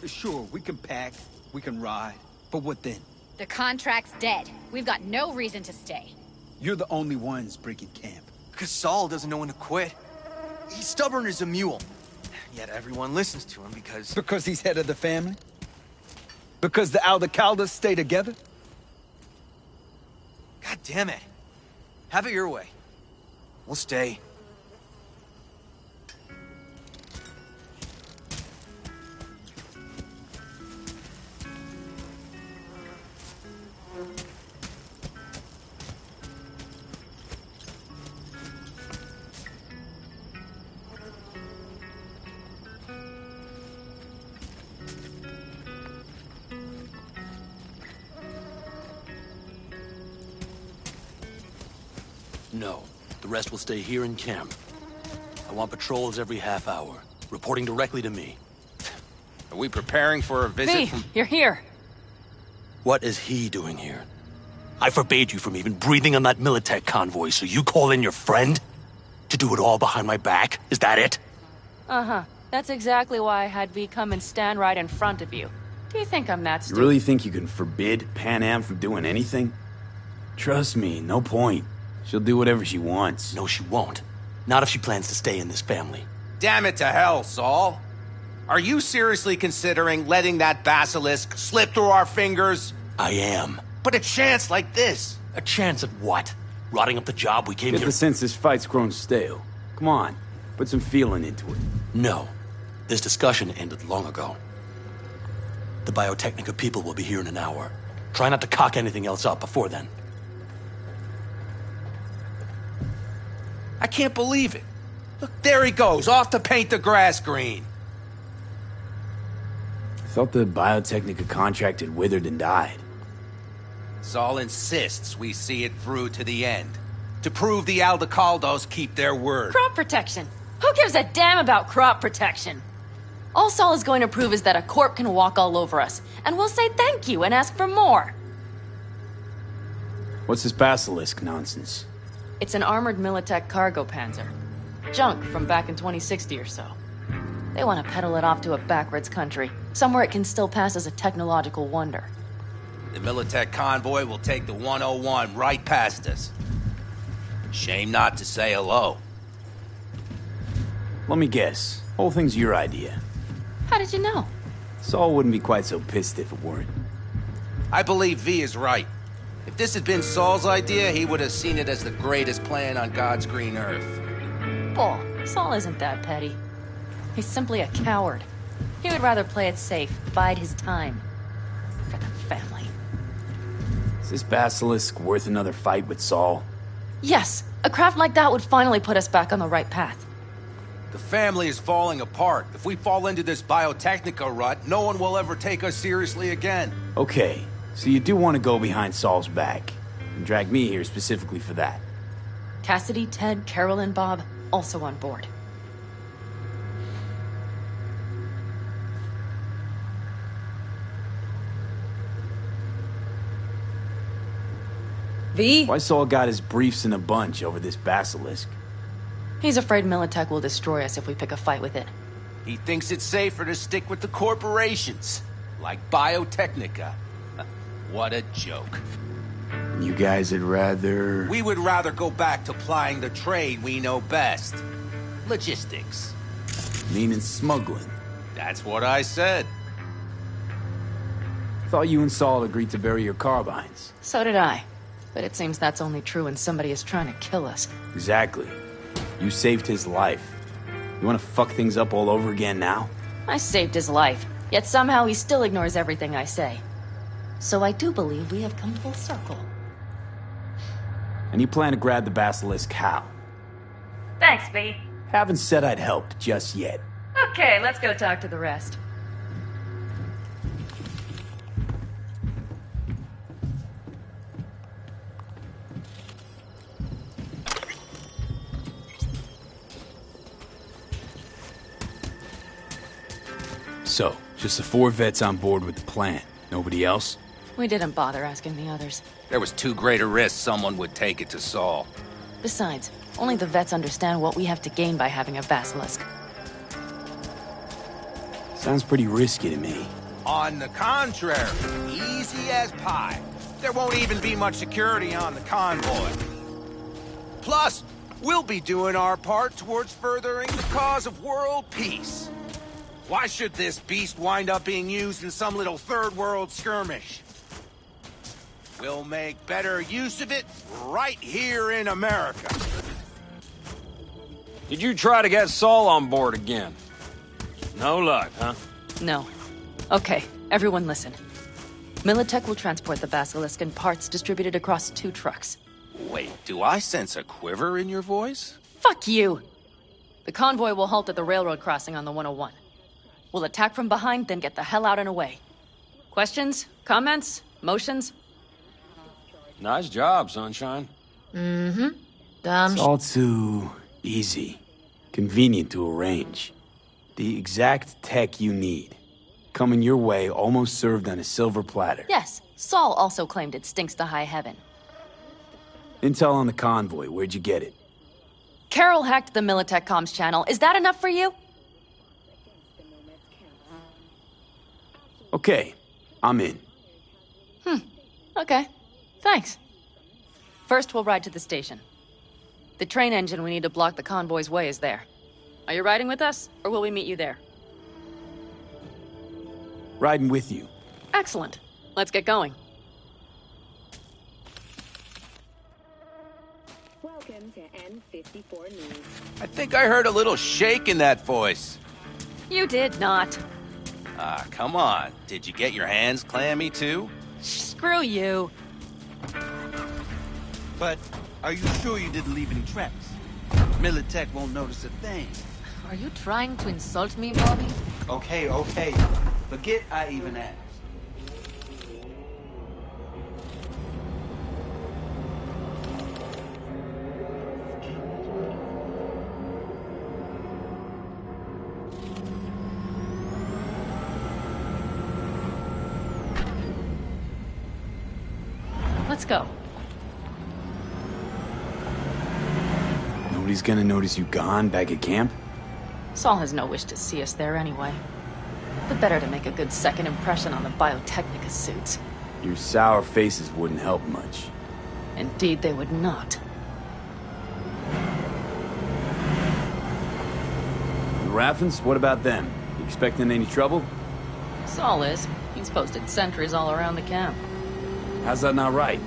Sure, we can pack, we can ride, but what then? The contract's dead. We've got no reason to stay. You're the only ones breaking camp. Because Saul doesn't know when to quit. He's stubborn as a mule. Yet everyone listens to him because... Because he's head of the family? Because the Aldecaldos stay together? God damn it. Have it your way. We'll stay. No. The rest will stay here in camp. I want patrols every half hour, reporting directly to me. Are we preparing for a visit from... You're here. What is he doing here? I forbade you from even breathing on that Militech convoy, so you call in your friend? To do it all behind my back? Is that it? Uh-huh. That's exactly why I had V come and stand right in front of you. Do you think I'm that stupid? You really think you can forbid Pan Am from doing anything? Trust me, no point. She'll do whatever she wants. No, she won't. Not if she plans to stay in this family. Damn it to hell, Saul. Are you seriously considering letting that basilisk slip through our fingers? I am. But a chance like this. A chance at what? Rotting up the job we came Get here... the sense this fight's grown stale. Come on. Put some feeling into it. No. This discussion ended long ago. The Biotechnica people will be here in an hour. Try not to cock anything else up before then. I can't believe it. Look, there he goes, off to paint the grass green. I thought the Biotechnica contract had withered and died. Saul insists we see it through to the end. To prove the Aldecaldos keep their word. Crop protection. Who gives a damn about crop protection? All Saul is going to prove is that a corp can walk all over us, and we'll say thank you and ask for more. What's this basilisk nonsense? It's an armored Militech cargo panzer. Junk from back in 2060 or so. They want to peddle it off to a backwards country, somewhere it can still pass as a technological wonder. The Militech convoy will take the 101 right past us. Shame not to say hello. Let me guess. Whole thing's your idea. How did you know? Saul wouldn't be quite so pissed if it weren't. I believe V is right. If this had been Saul's idea, he would have seen it as the greatest plan on God's green earth. Bull, Saul isn't that petty. He's simply a coward. He would rather play it safe, bide his time. For the family. Is this basilisk worth another fight with Saul? Yes, a craft like that would finally put us back on the right path. The family is falling apart. If we fall into this Biotechnica rut, no one will ever take us seriously again. Okay, so you do want to go behind Saul's back, and drag me here specifically for that. Cassidy, Ted, Carol, and Bob, also on board. V? Why Saul got his briefs in a bunch over this basilisk? He's afraid Militech will destroy us if we pick a fight with it. He thinks it's safer to stick with the corporations, like Biotechnica. What a joke. You guys would rather... We would rather go back to plying the trade we know best. Logistics. Meaning smuggling. That's what I said. Thought you and Saul agreed to bury your carbines. So did I. But it seems that's only true when somebody is trying to kill us. Exactly. You saved his life. You want to fuck things up all over again now? I saved his life, yet somehow he still ignores everything I say. So I do believe we have come full circle. And you plan to grab the basilisk how? Thanks, V. Haven't said I'd helped just yet. Okay, let's go talk to the rest. So, just the 4 vets on board with the plan. Nobody else? We didn't bother asking the others. There was too great a risk someone would take it to Saul. Besides, only the vets understand what we have to gain by having a basilisk. Sounds pretty risky to me. On the contrary, easy as pie. There won't even be much security on the convoy. Plus, we'll be doing our part towards furthering the cause of world peace. Why should this beast wind up being used in some little third world skirmish? We'll make better use of it right here in America. Did you try to get Saul on board again? No luck, huh? No. Okay, everyone listen. Militech will transport the basilisk in parts distributed across 2 trucks. Wait, do I sense a quiver in your voice? Fuck you! The convoy will halt at the railroad crossing on the 101. We'll attack from behind, then get the hell out and away. Questions? Comments? Motions? Nice job, Sunshine. Mm-hmm. Done. It's all too easy. Convenient to arrange. The exact tech you need. Coming your way, almost served on a silver platter. Yes, Saul also claimed it stinks to high heaven. Intel on the convoy, where'd you get it? Carol hacked the Militech comms channel. Is that enough for you? Okay, I'm in. Okay. Thanks. First, we'll ride to the station. The train engine we need to block the convoy's way is there. Are you riding with us, or will we meet you there? Riding with you. Excellent. Let's get going. Welcome to N54 News. I think I heard a little shake in that voice. You did not. Ah, come on. Did you get your hands clammy, too? Screw you. But are you sure you didn't leave any traps? Militech won't notice a thing. Are you trying to insult me, Bobby? Okay, okay. Forget I even asked. Let's go. Nobody's gonna notice you gone back at camp? Saul has no wish to see us there anyway. The better to make a good second impression on the Biotechnica suits. Your sour faces wouldn't help much. Indeed, they would not. The Raffens, what about them? You expecting any trouble? Saul is. He's posted sentries all around the camp. How's that not right?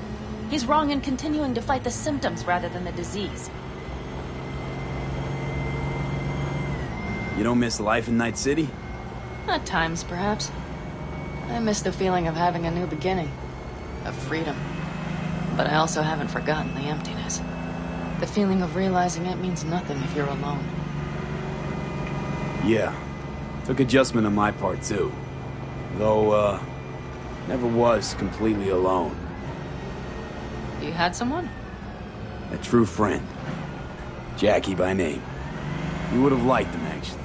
He's wrong in continuing to fight the symptoms rather than the disease. You don't miss life in Night City? At times, perhaps. I miss the feeling of having a new beginning. Of freedom. But I also haven't forgotten the emptiness. The feeling of realizing it means nothing if you're alone. Yeah. Took adjustment on my part, too. Though, never was completely alone. You had someone? A true friend. Jackie by name. You would have liked him, actually.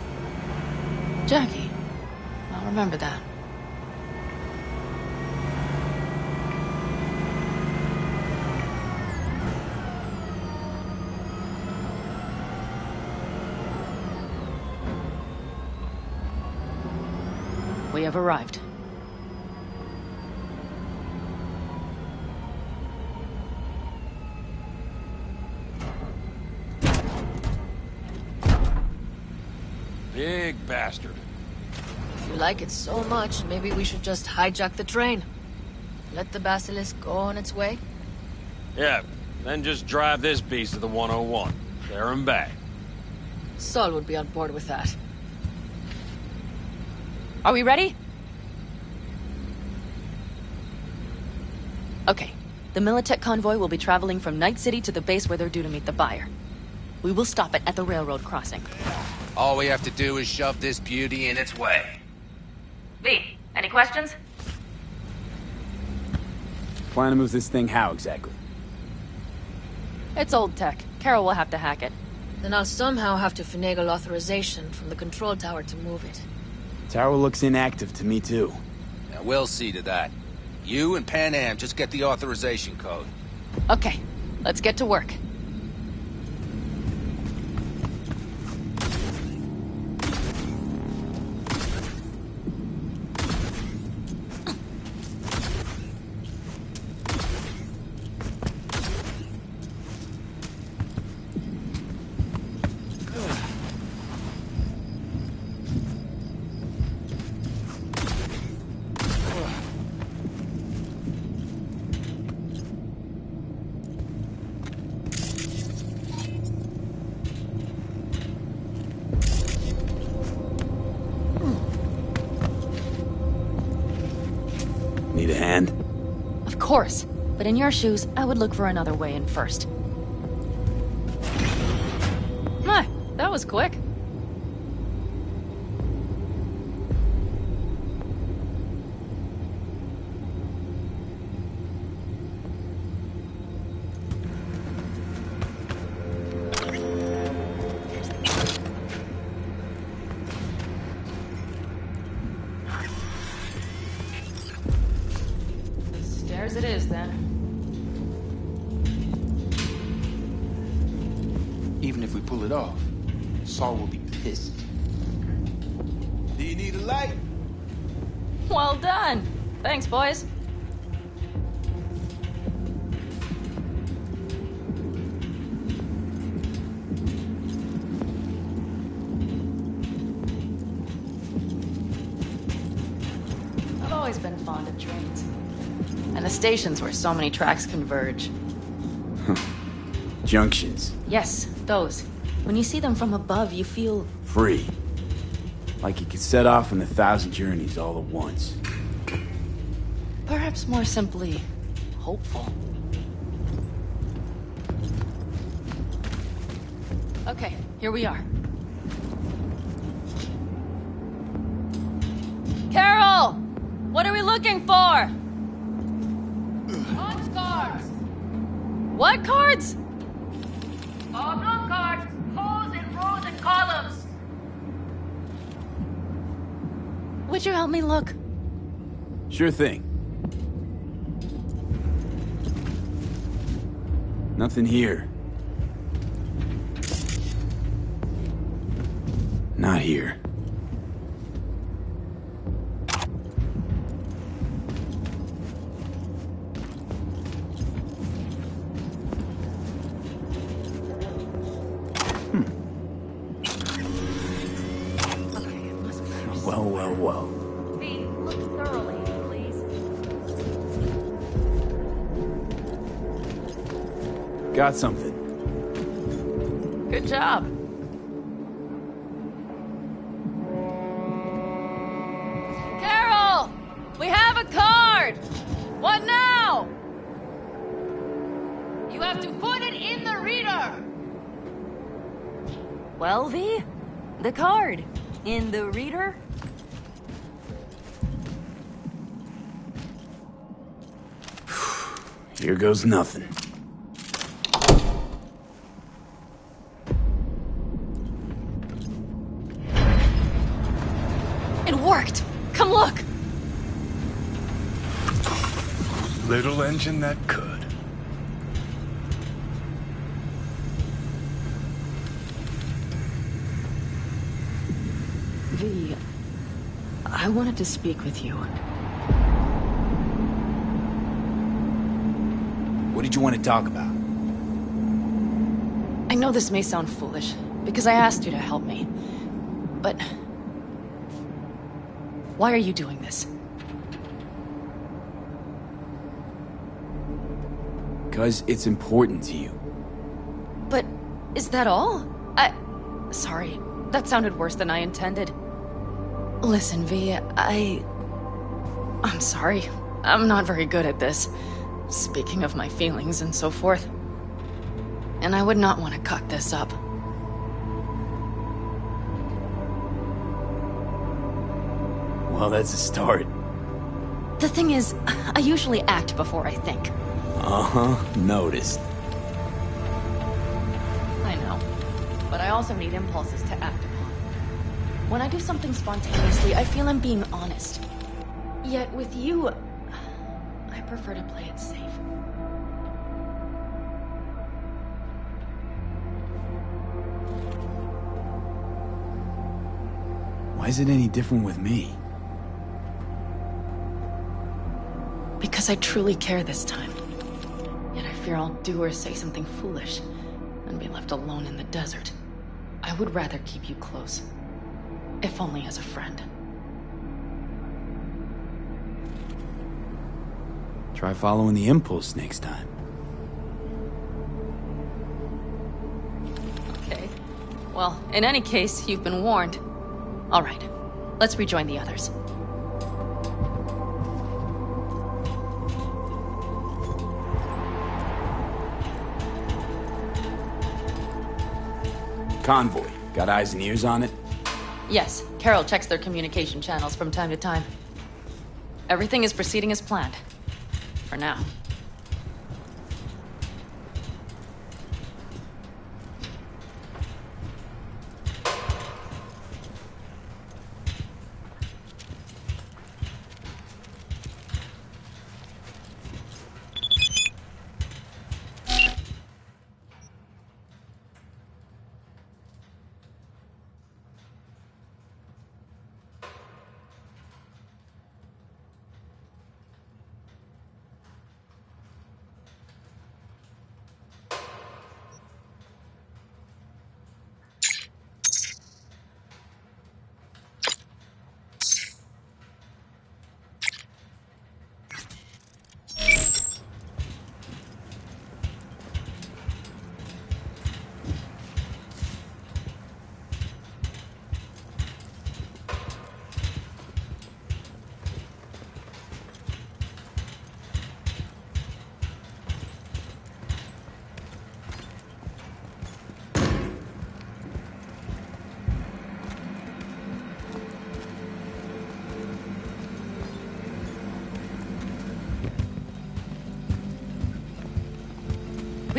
Jackie. I'll remember that. We have arrived. Big bastard. If you like it so much, maybe we should just hijack the train. Let the Basilisk go on its way. Yeah, then just drive this beast to the 101. There and back. Saul would be on board with that. Are we ready? Okay. The Militech convoy will be traveling from Night City to the base where they're due to meet the buyer. We will stop it at the railroad crossing. All we have to do is shove this beauty in its way. V, any questions? Plan to move this thing how, exactly? It's old tech. Carol will have to hack it. Then I'll somehow have to finagle authorization from the control tower to move it. Tower looks inactive to me, too. Yeah, we'll see to that. You and Pan Am just get the authorization code. Okay, let's get to work. Need a hand? Of course. But in your shoes, I would look for another way in first. My, that was quick. Stairs it is, then. Even if we pull it off, Saul will be pissed. Do you need a light? Well done. Thanks, boys. I've always been fond of trains. And the stations where so many tracks converge. Junctions. Yes, those. When you see them from above, you feel... Free. Like you could set off on 1,000 journeys all at once. perhaps more simply, hopeful. Okay, here we are. Carol! What are we looking for? Punch cards! What cards? Oblong cards, holes in rows and columns. Would you help me look? Sure thing. Nothing here. Not here. Well. V, look thoroughly, please. Got something. Good job. Carol! We have a card! What now? You have to put it in the reader. Well, V, the card. In the reader? Here goes nothing. It worked! Come look! Little engine that could. V, I wanted to speak with you. What did you want to talk about? I know this may sound foolish, because I asked you to help me. But... why are you doing this? Because it's important to you. But... is that all? Sorry, that sounded worse than I intended. Listen, V, I'm sorry. I'm not very good at this. Speaking of my feelings and so forth. And I would not want to cut this up. Well, that's a start. The thing is, I usually act before I think. Uh-huh, noticed. I know. But I also need impulses to act upon. When I do something spontaneously, I feel I'm being honest. Yet with you, I prefer to play it safe. Why is it any different with me? Because I truly care this time. Yet I fear I'll do or say something foolish and be left alone in the desert. I would rather keep you close. If only as a friend. Try following the impulse next time. Okay. Well, in any case, you've been warned. All right. Let's rejoin the others. Convoy. Got eyes and ears on it? Yes, Carol checks their communication channels from time to time. Everything is proceeding as planned. For now.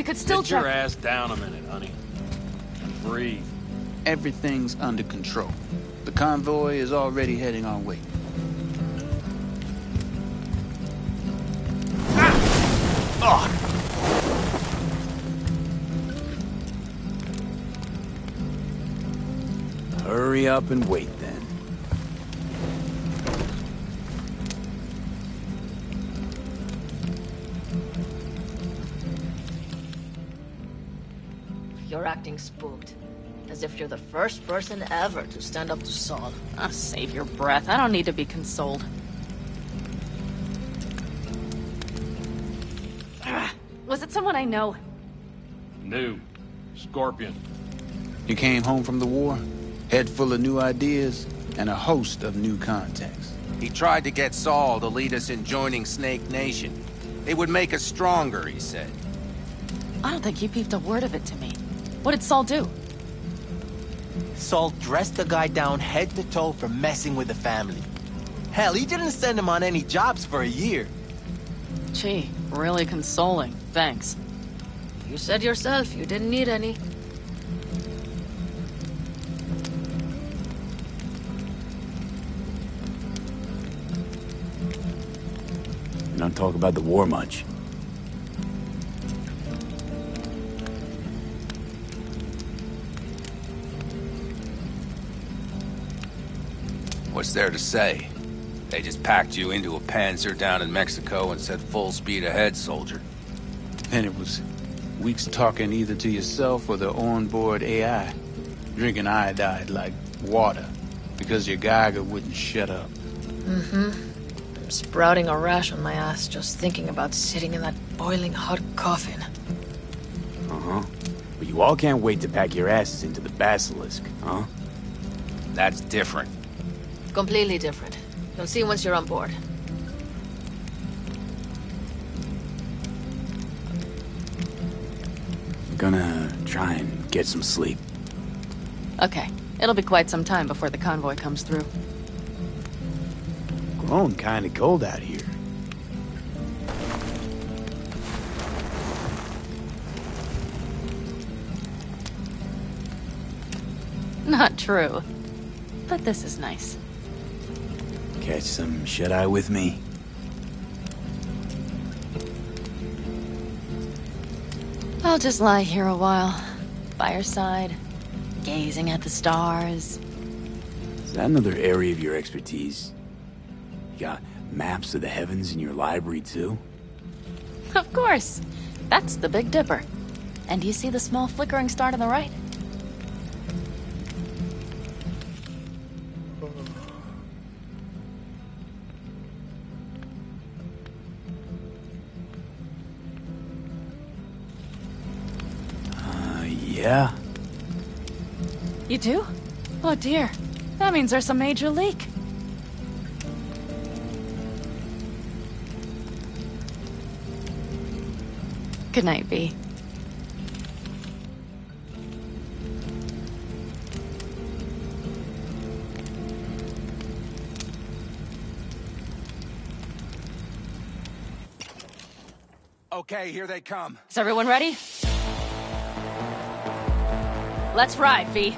could still Sit your check... ass down a minute, honey. And breathe. Everything's under control. The convoy is already heading our way. Hurry up and wait, then. You're acting spooked. As if you're the first person ever to stand up to Saul. Ah, save your breath. I don't need to be consoled. Was it someone I know? New. Scorpion. You came home from the war, head full of new ideas, and a host of new contacts. He tried to get Saul to lead us in joining Snake Nation. It would make us stronger, he said. I don't think he peeped a word of it to me. What did Saul do? Saul dressed the guy down head to toe for messing with the family. Hell, he didn't send him on any jobs for a year. Gee, really consoling. Thanks. You said yourself you didn't need any. You don't talk about the war much. What's there to say? They just packed you into a Panzer down in Mexico and said full speed ahead, soldier. And it was weeks talking either to yourself or the onboard AI, drinking iodide like water, because your Geiger wouldn't shut up. Mm-hmm. I'm sprouting a rash on my ass just thinking about sitting in that boiling hot coffin. Uh-huh. But you all can't wait to pack your asses into the Basilisk, huh? That's different. Completely different. You'll see once you're on board. I'm gonna try and get some sleep. Okay. It'll be quite some time before the convoy comes through. Grown kinda cold out here. Not true. But this is nice. Catch some shut-eye with me? I'll just lie here a while, by your side, gazing at the stars. Is that another area of your expertise? You got maps of the heavens in your library, too? Of course. That's the Big Dipper. And do you see the small flickering star to the right? Yeah? You do? Oh dear. That means there's a major leak. Good night, V. Okay, here they come. Is everyone ready? Let's ride, V.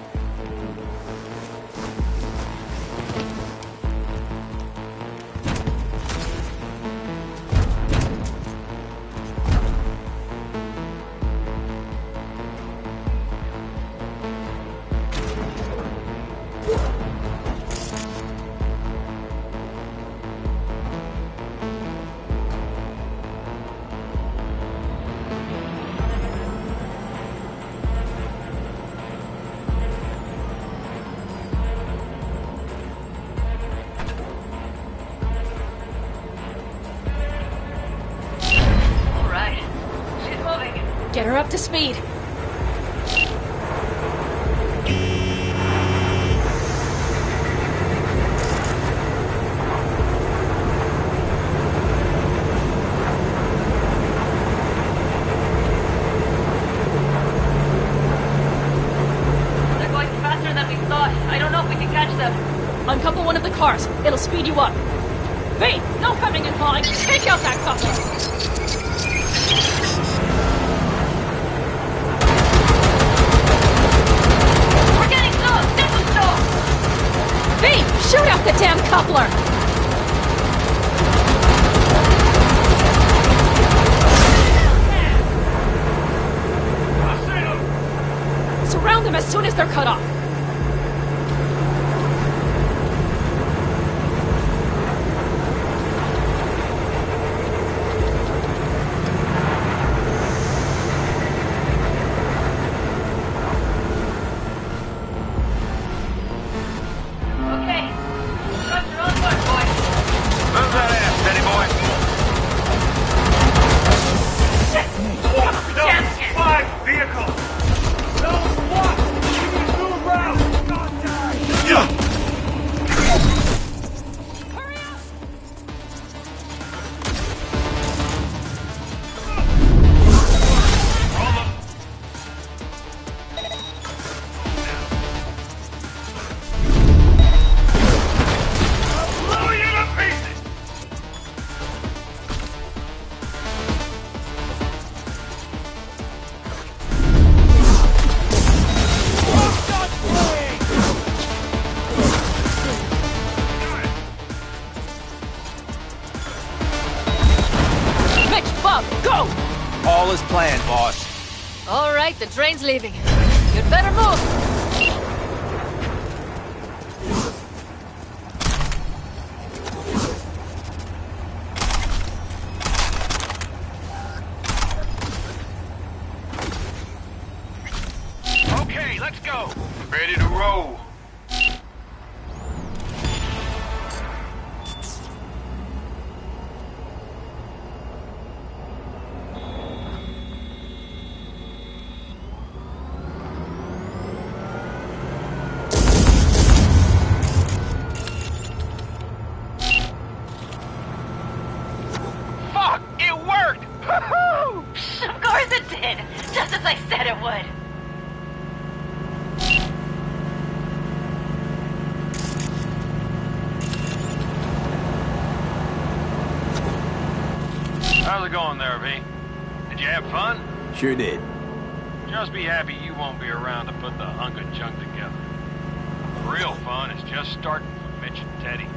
Get her up to speed. They're going faster than we thought. I don't know if we can catch them. Uncouple one of the cars. It'll speed you up. V, no coming and calling. Take out that sucker. Shoot out the damn coupler! Surround them as soon as they're cut off. All is planned, boss. All right, the train's leaving. You'd better move. Okay, let's go. Ready to roll. Of course it did! Just as I said it would! How's it going there, V? Did you have fun? Sure did. Just be happy you won't be around to put the hunk of junk together. The real fun is just starting for Mitch and Teddy.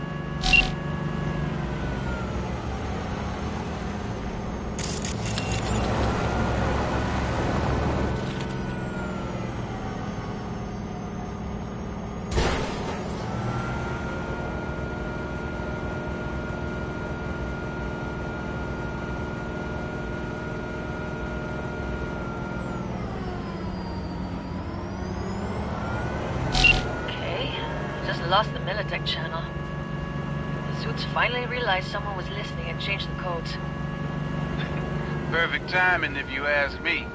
Lost the Militech channel. The suits finally realized someone was listening and changed the codes. Perfect timing if you ask me.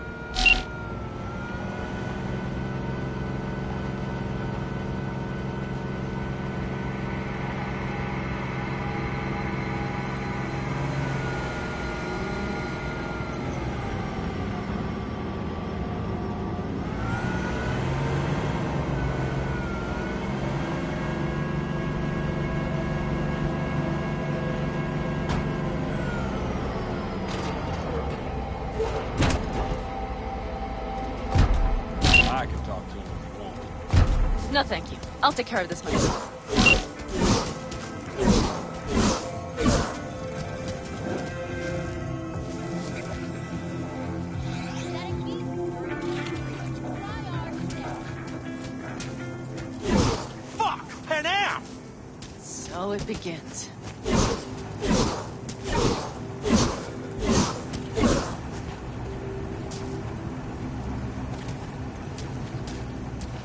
I can talk to him if you want. No, thank you. I'll take care of this myself. Fuck! Panam! So it begins.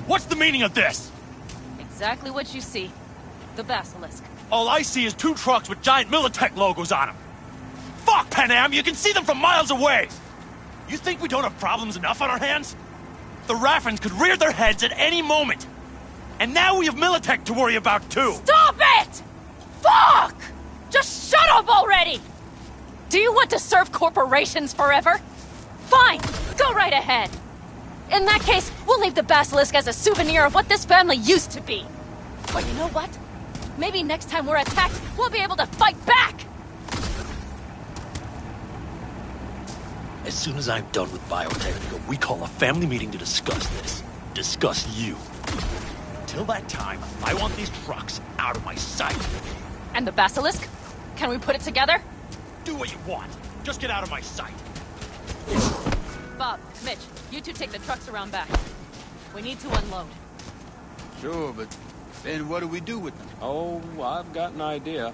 What's the meaning of this? Exactly what you see. The Basilisk. All I see is 2 trucks with giant Militech logos on them. Fuck, Panam! You can see them from miles away! You think we don't have problems enough on our hands? The Raffens could rear their heads at any moment. And now we have Militech to worry about, too! Stop it! Fuck! Just shut up already! Do you want to serve corporations forever? Fine, go right ahead. In that case, we'll leave the Basilisk as a souvenir of what this family used to be. But you know what? Maybe next time we're attacked, we'll be able to fight back! As soon as I'm done with biotechnical, we call a family meeting to discuss this. Discuss you. Until that time, I want these trucks out of my sight. And the basilisk? Can we put it together? Do what you want. Just get out of my sight. Bob, Mitch, you two take the trucks around back. We need to unload. Sure, but then what do we do with them? Oh, I've got an idea.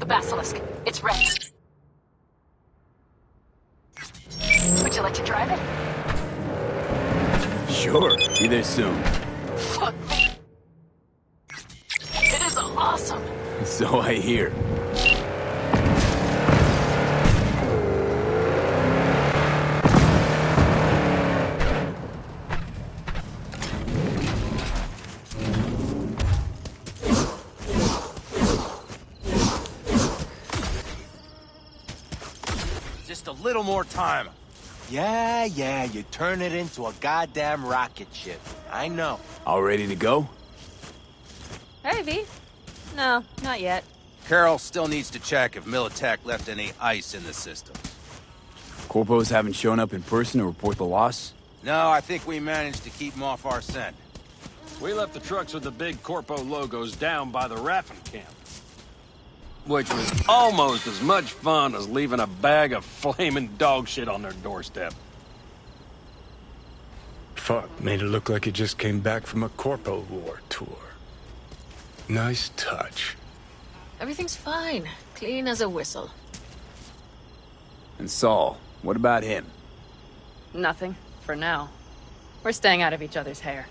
Basilisk. It's ready. Would you like to drive it? Sure. Be there soon. Fuck me. It is awesome. So I hear. Just a little more time. Yeah, you turn it into a goddamn rocket ship. I know. All ready to go? Hey, V. No, not yet. Carol still needs to check if Militech left any ice in the systems. Corpos haven't shown up in person to report the loss? No, I think we managed to keep them off our scent. We left the trucks with the big Corpo logos down by the Raffin camp. Which was almost as much fun as leaving a bag of flaming dog shit on their doorstep. Fuck, made it look like it just came back from a Corpo War tour. Nice touch. Everything's fine. Clean as a whistle. And Saul, what about him? Nothing, for now. We're staying out of each other's hair.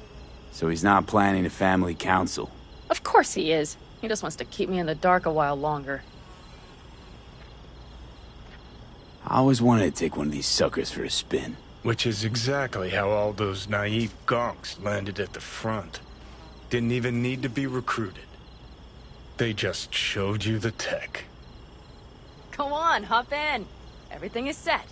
So he's not planning a family council? Of course he is. He just wants to keep me in the dark a while longer. I always wanted to take one of these suckers for a spin. Which is exactly how all those naive gonks landed at the front. Didn't even need to be recruited. They just showed you the tech. Go on, hop in. Everything is set.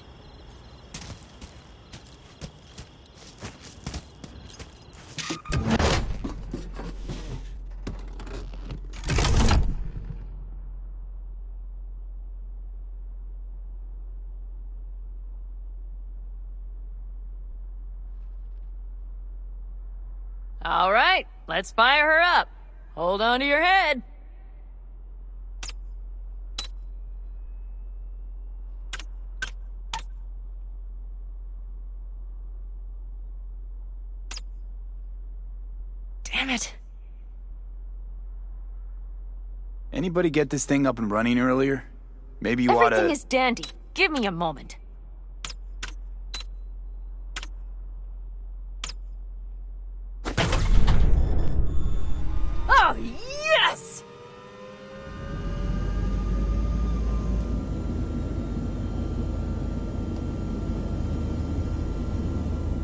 All right, let's fire her up. Hold on to your head. Damn it. Anybody get this thing up and running earlier? Maybe you oughta... Everything is dandy. Give me a moment. Oh, yes!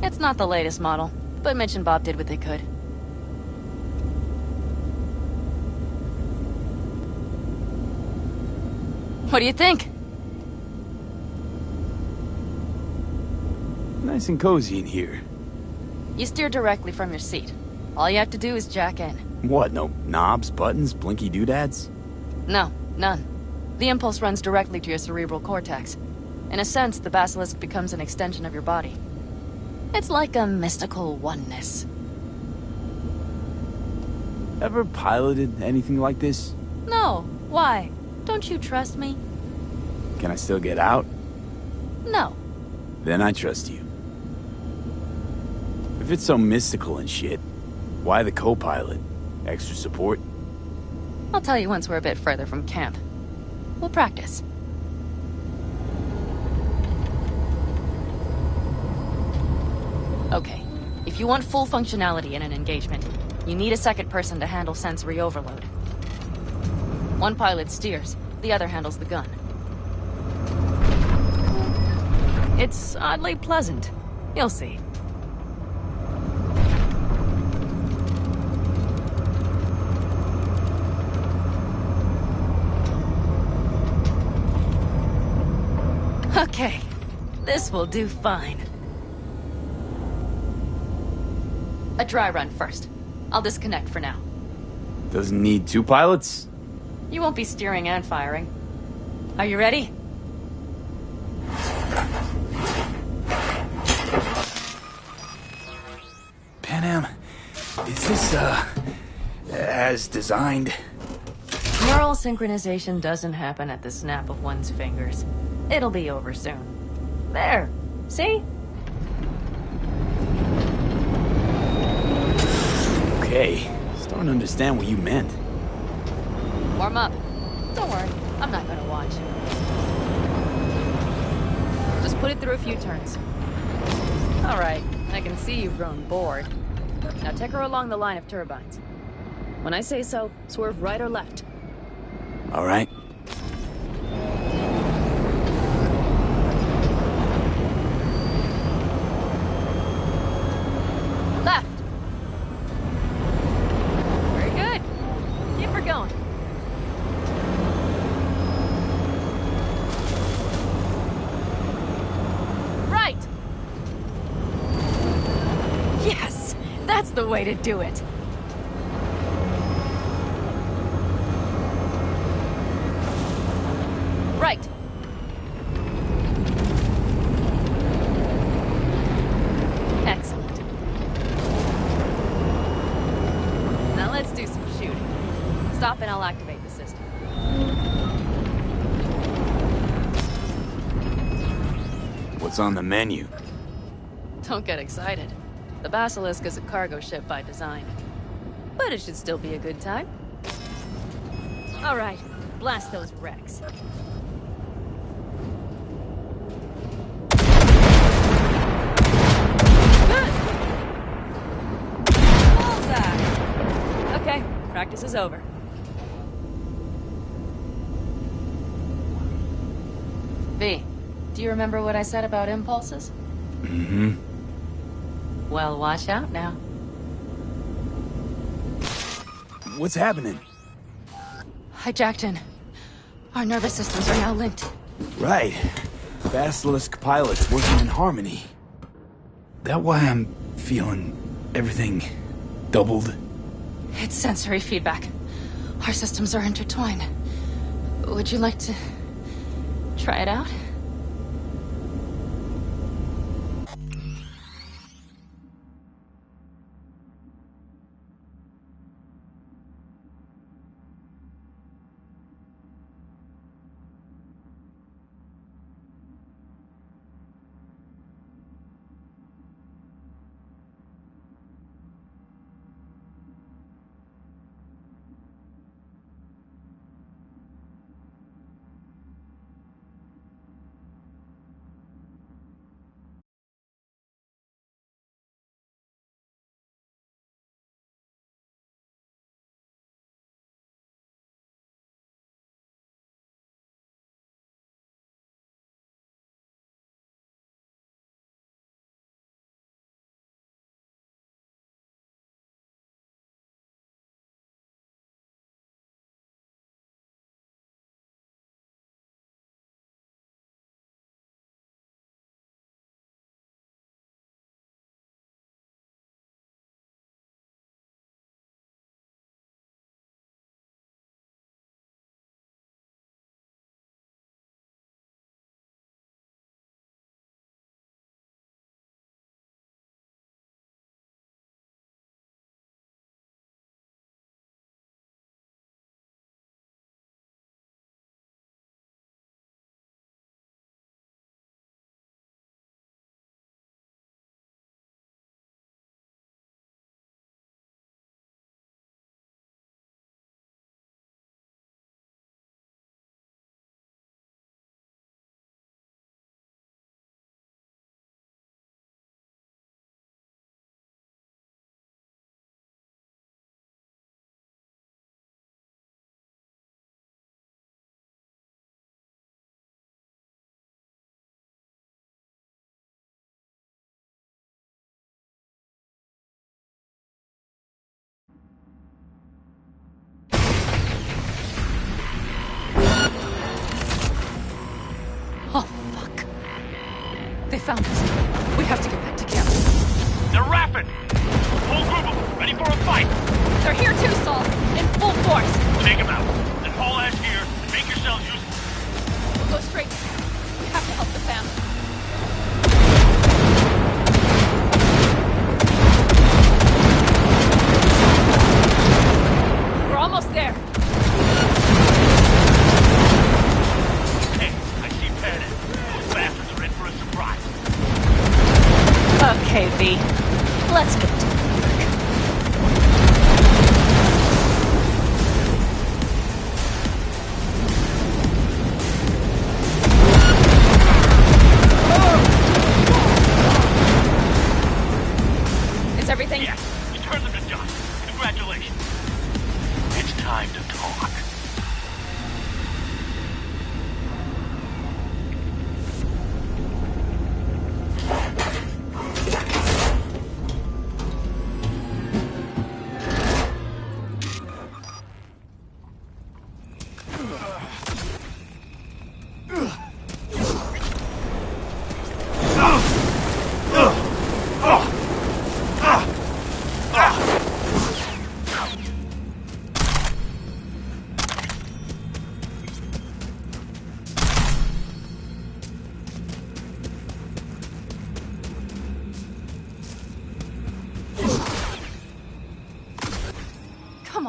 It's not the latest model, but Mitch and Bob did what they could. What do you think? Nice and cozy in here. You steer directly from your seat. All you have to do is jack in. What, no knobs, buttons, blinky doodads? No, none. The impulse runs directly to your cerebral cortex. In a sense, the basilisk becomes an extension of your body. It's like a mystical oneness. Ever piloted anything like this? No, why? Don't you trust me? Can I still get out? No. Then I trust you. If it's so mystical and shit, why the co-pilot? Extra support? I'll tell you once we're a bit further from camp. We'll practice. Okay, if you want full functionality in an engagement, you need a second person to handle sensory overload. One pilot steers, the other handles the gun. It's oddly pleasant. You'll see. Okay, this will do fine. A dry run first. I'll disconnect for now. Doesn't need two pilots? You won't be steering and firing. Are you ready? Panam, is this, as designed? Neural synchronization doesn't happen at the snap of one's fingers. It'll be over soon. There. See? Okay. Starting to understand what you meant. Warm up. Don't worry. I'm not gonna watch. Just put it through a few turns. All right. I can see you've grown bored. Now take her along the line of turbines. When I say so, swerve right or left. All right. Left. Very good. Keep her going. Right. Yes, that's the way to do it. Right. Excellent. Now let's do some shooting. Stop and I'll activate the system. What's on the menu? Don't get excited. The Basilisk is a cargo ship by design. But it should still be a good time. All right, blast those wrecks. Bullseye! Okay, practice is over. V, do you remember what I said about impulses? Mm-hmm. Well, watch out now. What's happening? Hijacked in. Our nervous systems are now linked. Right. Basilisk pilots working in harmony. That why I'm feeling everything doubled? It's sensory feedback. Our systems are intertwined. Would you like to try it out? Oh, fuck. They found us. We have to get back to camp. They're rapid! Whole group of them, ready for a fight! They're here too, Saul. In full force. Take them out. Then haul ass here and make yourselves useful. We'll go straight. We have to help the family. We're almost there. Hey, I see panic. Those bastards are in for a surprise. Okay, V. Let's get to work. Is everything? Yeah, you turned them to dust. Congratulations. It's time to talk.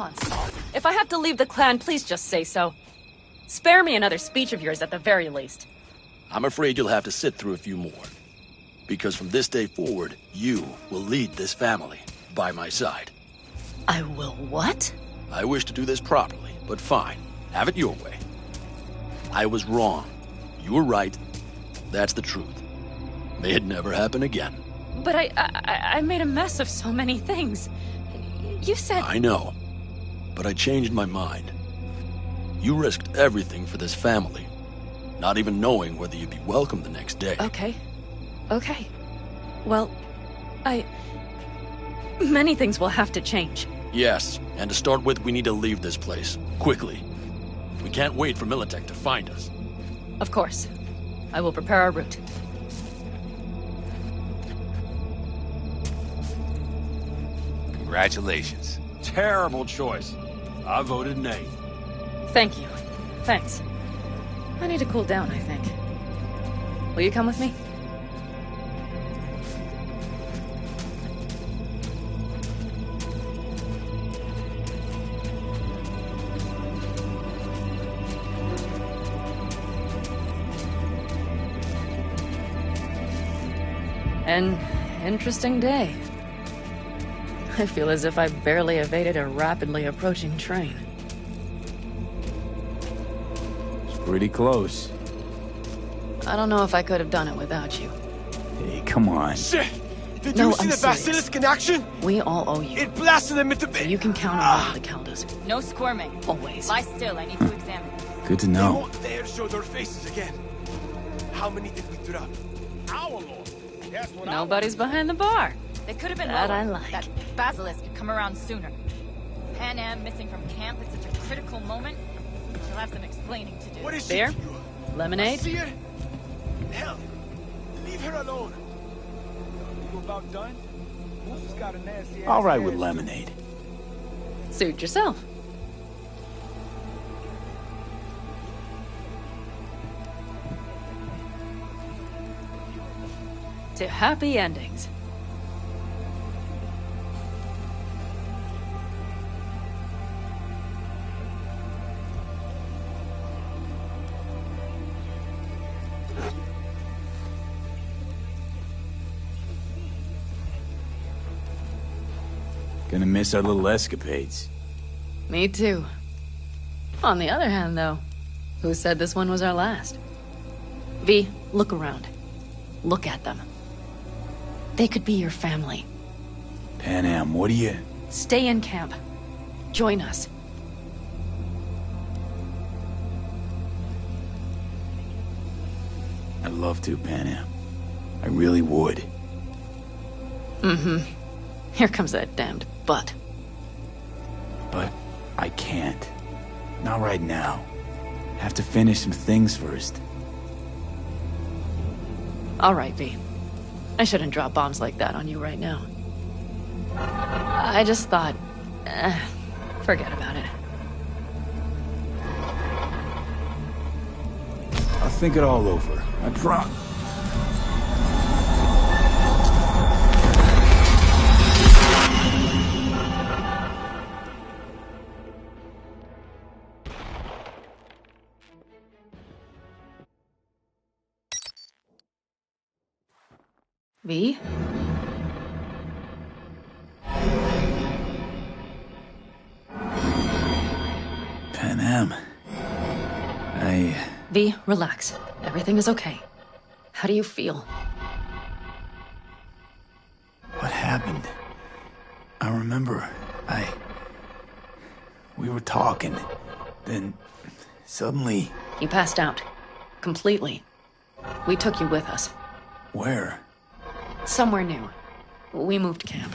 on, Saul. If I have to leave the clan, please just say so. Spare me another speech of yours at the very least. I'm afraid you'll have to sit through a few more. Because from this day forward, you will lead this family by my side. I will what? I wish to do this properly, but fine. Have it your way. I was wrong. You were right. That's the truth. May it never happen again. But I made a mess of so many things. You said... I know. But I changed my mind. You risked everything for this family, not even knowing whether you'd be welcome the next day. Okay. Okay. Well, many things will have to change. Yes, and to start with, we need to leave this place. Quickly. We can't wait for Militech to find us. Of course. I will prepare our route. Congratulations. Terrible choice. I voted nay. Thank you. Thanks. I need to cool down, I think. Will you come with me? An interesting day. I feel as if I barely evaded a rapidly approaching train. It's pretty close. I don't know if I could have done it without you. Hey, come on. Shit! Did No, you see I'm the serious. basilisk in action? We all owe you. It blasted them into bits. You can count on the Caldas. No squirming. Always. Lie still, I need to examine. Good to They know. won't dare show their faces again. How many did we drop? Our Lord. That's what Nobody's behind the bar. They could have been That lower. I like. That basilisk could come around sooner. Pan Am missing from camp at such a critical moment. She'll have some explaining to do. What is Beer? she to you? Lemonade? I see her? Hell, leave her alone. You about done? Who's got a nasty All right with lemonade. Suit yourself. To happy endings. Gonna miss our little escapades. Me too. On the other hand, though, who said this one was our last? V, look around. Look at them. They could be your family. Pan Am, what do you... Stay in camp. Join us. I'd love to, Pan Am. I really would. Mm-hmm. Here comes that damned butt. But I can't. Not right now. Have to finish some things first. All right, V. I shouldn't drop bombs like that on you right now. I just thought... forget about it. I'll think it all over. I promise. V? Pan Am. V, relax. Everything is okay. How do you feel? What happened? I remember, we were talking. Then, suddenly... You passed out. Completely. We took you with us. Where? Somewhere new. We moved camp.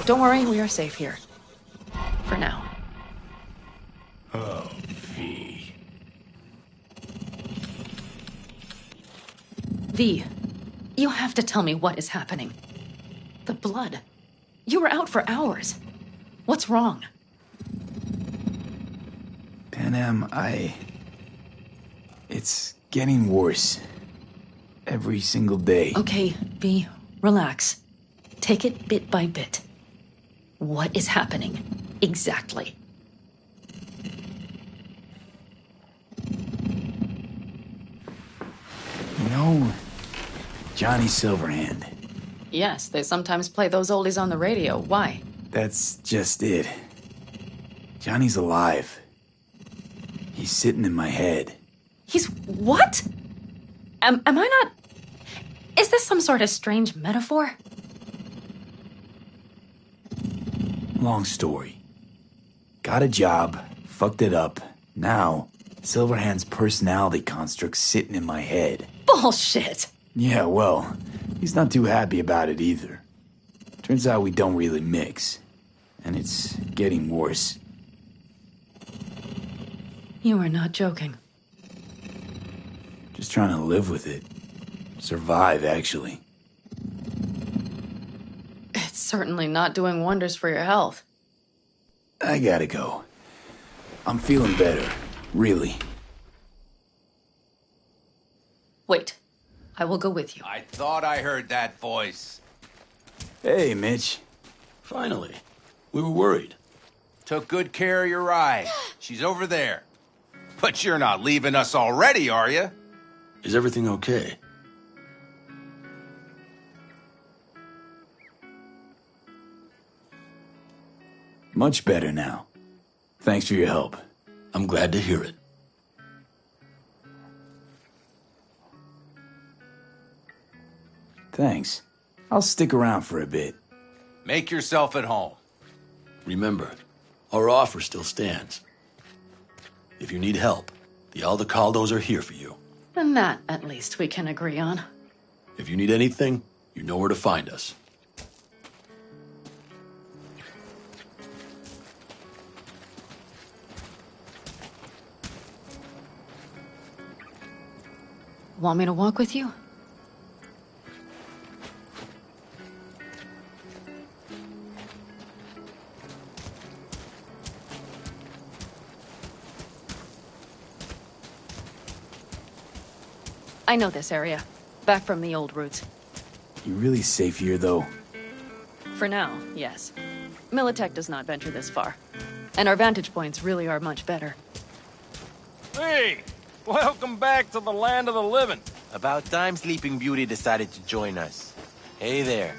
Don't worry, we are safe here. For now. Oh, V. V, you have to tell me what is happening. The blood. You were out for hours. What's wrong? Pan Am, it's getting worse. Every single day. Okay, V, relax. Take it bit by bit. What is happening? Exactly. know, Johnny Silverhand. Yes, they sometimes play those oldies on the radio. Why? That's just it. Johnny's alive. He's sitting in my head. He's what? Am I not... Is this some sort of strange metaphor? Long story. Got a job, fucked it up. Now, Silverhand's personality construct's sitting in my head. Bullshit! Yeah, well, he's not too happy about it either. Turns out we don't really mix. And it's getting worse. You are not joking. Just trying to live with it. Survive, actually. It's certainly not doing wonders for your health. I gotta go. I'm feeling better, really. Wait. I will go with you. I thought I heard that voice. Hey, Mitch. Finally. We were worried. Took good care of your ride. She's over there. But you're not leaving us already, are you? Is everything okay? Much better now. Thanks for your help. I'm glad to hear it. Thanks. I'll stick around for a bit. Make yourself at home. Remember, our offer still stands. If you need help, the Aldecaldos are here for you. And that, at least, we can agree on. If you need anything, you know where to find us. Want me to walk with you? I know this area. Back from the old routes. You really safe here, though? For now, yes. Militech does not venture this far. And our vantage points really are much better. Hey! Welcome back to the land of the living. About time Sleeping Beauty decided to join us. Hey there.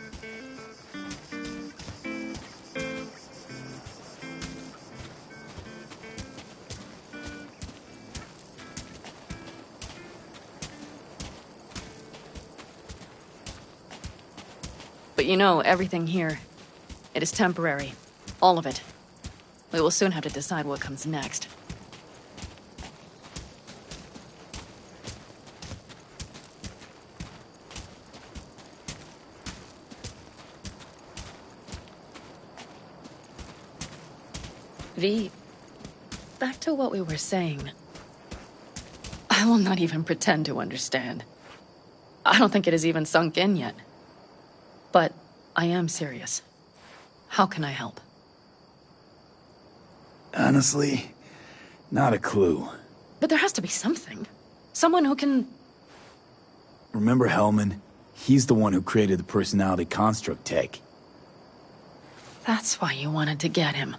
But you know, everything here, it is temporary. All of it. We will soon have to decide what comes next. V, back to what we were saying. I will not even pretend to understand. I don't think it has even sunk in yet. But I am serious. How can I help? Honestly, not a clue. But there has to be something. Someone who can... Remember Hellman? He's the one who created the personality construct tech. That's why you wanted to get him.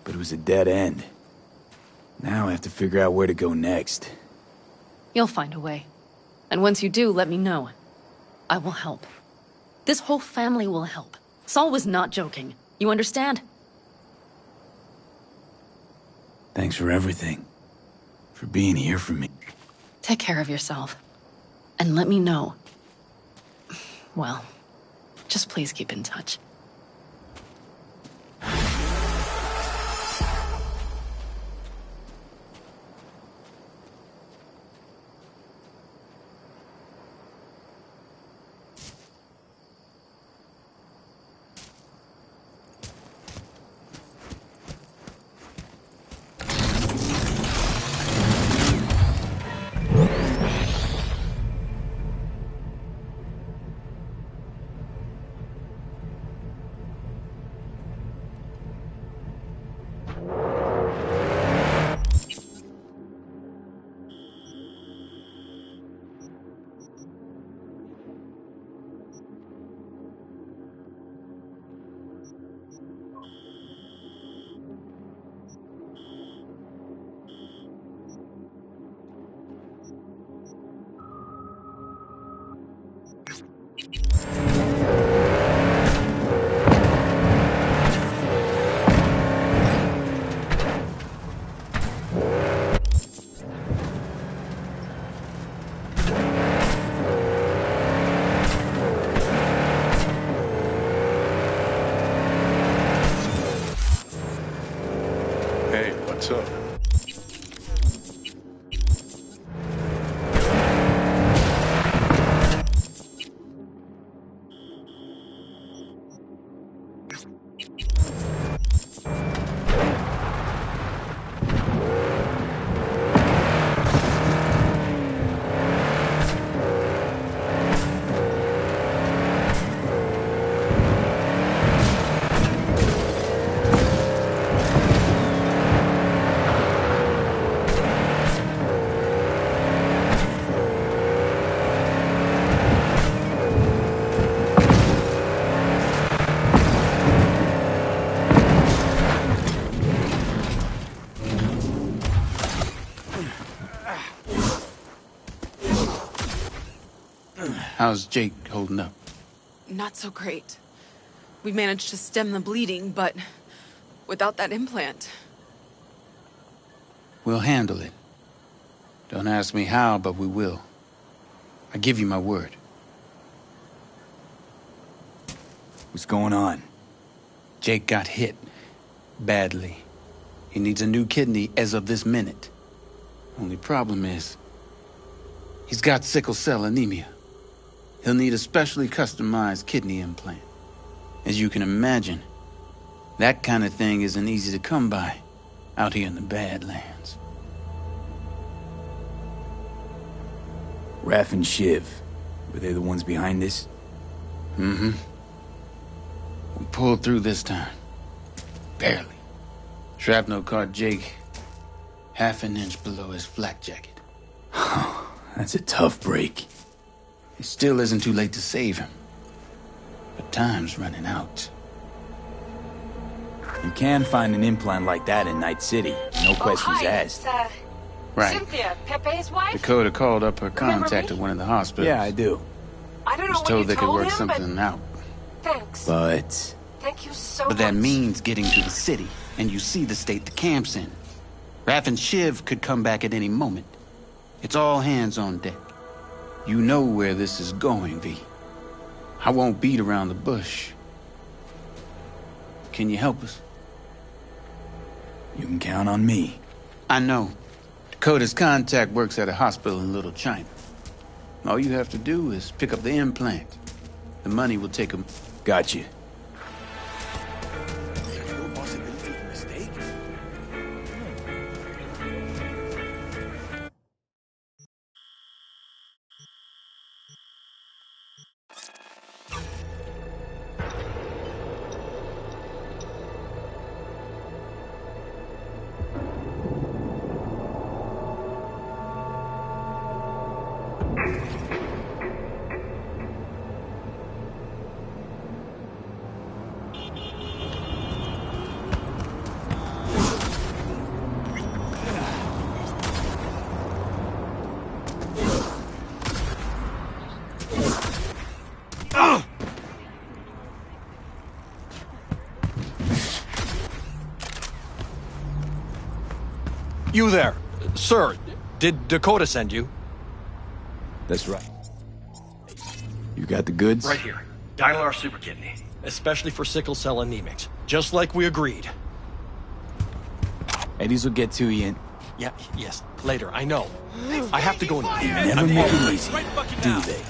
But it was a dead end. Now I have to figure out where to go next. You'll find a way. And once you do, let me know. I will help. This whole family will help. Saul was not joking. You understand? Thanks for everything. For being here for me. Take care of yourself. And let me know. Well, just please keep in touch. What's up? How's Jake holding up? Not so great. We managed to stem the bleeding, but without that implant... We'll handle it. Don't ask me how, but we will. I give you my word. What's going on? Jake got hit. Badly. He needs a new kidney as of this minute. Only problem is, he's got sickle cell anemia. He'll need a specially customized kidney implant. As you can imagine, that kind of thing isn't easy to come by out here in the Badlands. Raph and Shiv, were they the ones behind this? Mm-hmm. We pulled through this time. Barely. Shrapnel caught Jake half an inch below his flak jacket. That's a tough break. It still isn't too late to save him. But time's running out. You can find an implant like that in Night City. No questions asked. Right. Cynthia, Pepe's wife? Dakota called up her contact at one of the hospitals. Yeah, I do. I don't know Was what told you they could told work him, something out. Thanks. But... Thank you so But much. that means getting to the city, and you see the state the camp's in. Raph and Shiv could come back at any moment. It's all hands on deck. You know where this is going, V. I won't beat around the bush. Can you help us? You can count on me. I know. Dakota's contact works at a hospital in Little China. All you have to do is pick up the implant. The money will take him. Got you. You there. Sir, did Dakota send you? That's right. You got the goods? Right here. Dial our super kidney. Especially for sickle cell anemics. Just like we agreed. Eddies will get to you in... Yeah, yes. Later, I know. I have to go now. They never make it easy, do they?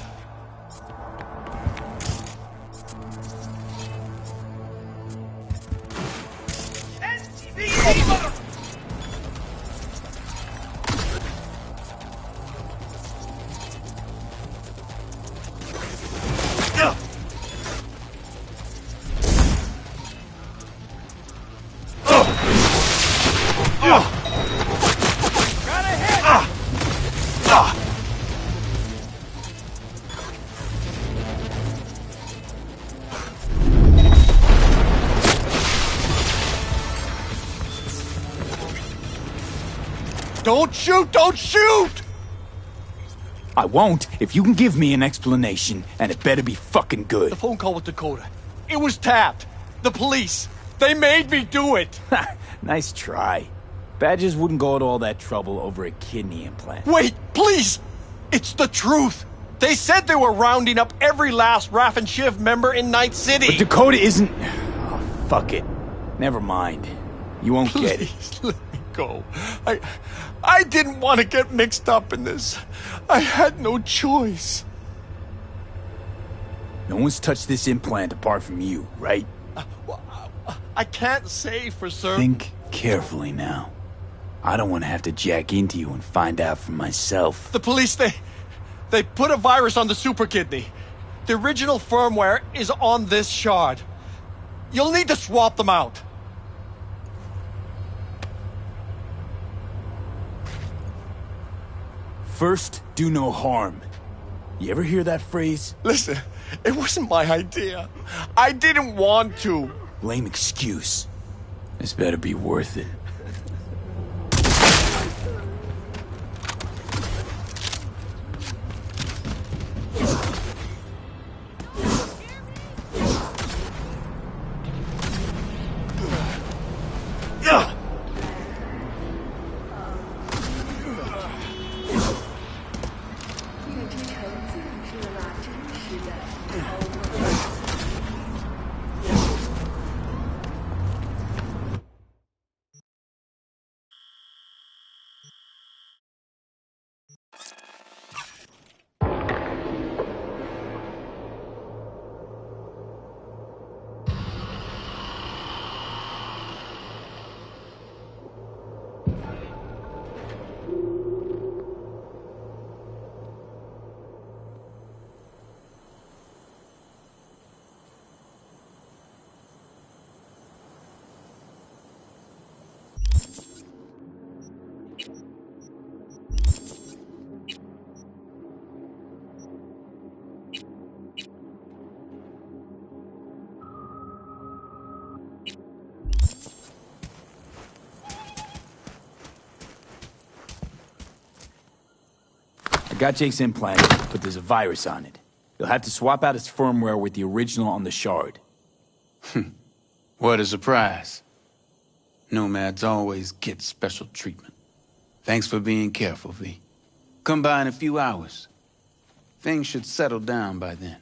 Don't shoot! Don't shoot! I won't if you can give me an explanation, and it better be fucking good. The phone call with Dakota. It was tapped. The police. They made me do it. Nice try. Badgers wouldn't go to all that trouble over a kidney implant. Wait, please! It's the truth. They said they were rounding up every last Raph and Shiv member in Night City. But Dakota isn't... Oh, fuck it. Never mind. You won't get it. go. I didn't want to get mixed up in this. I had no choice. No one's touched this implant apart from you, right? I can't say for certain. Think carefully now. I don't want to have to jack into you and find out for myself. The police, they put a virus on the super kidney. The original firmware is on this shard. You'll need to swap them out. First, do no harm. You ever hear that phrase? Listen, it wasn't my idea. I didn't want to. Lame excuse. This better be worth it. I got Jake's implant, but there's a virus on it. You'll have to swap out its firmware with the original on the shard. What a surprise. Nomads always get special treatment. Thanks for being careful, V. Come by in a few hours. Things should settle down by then.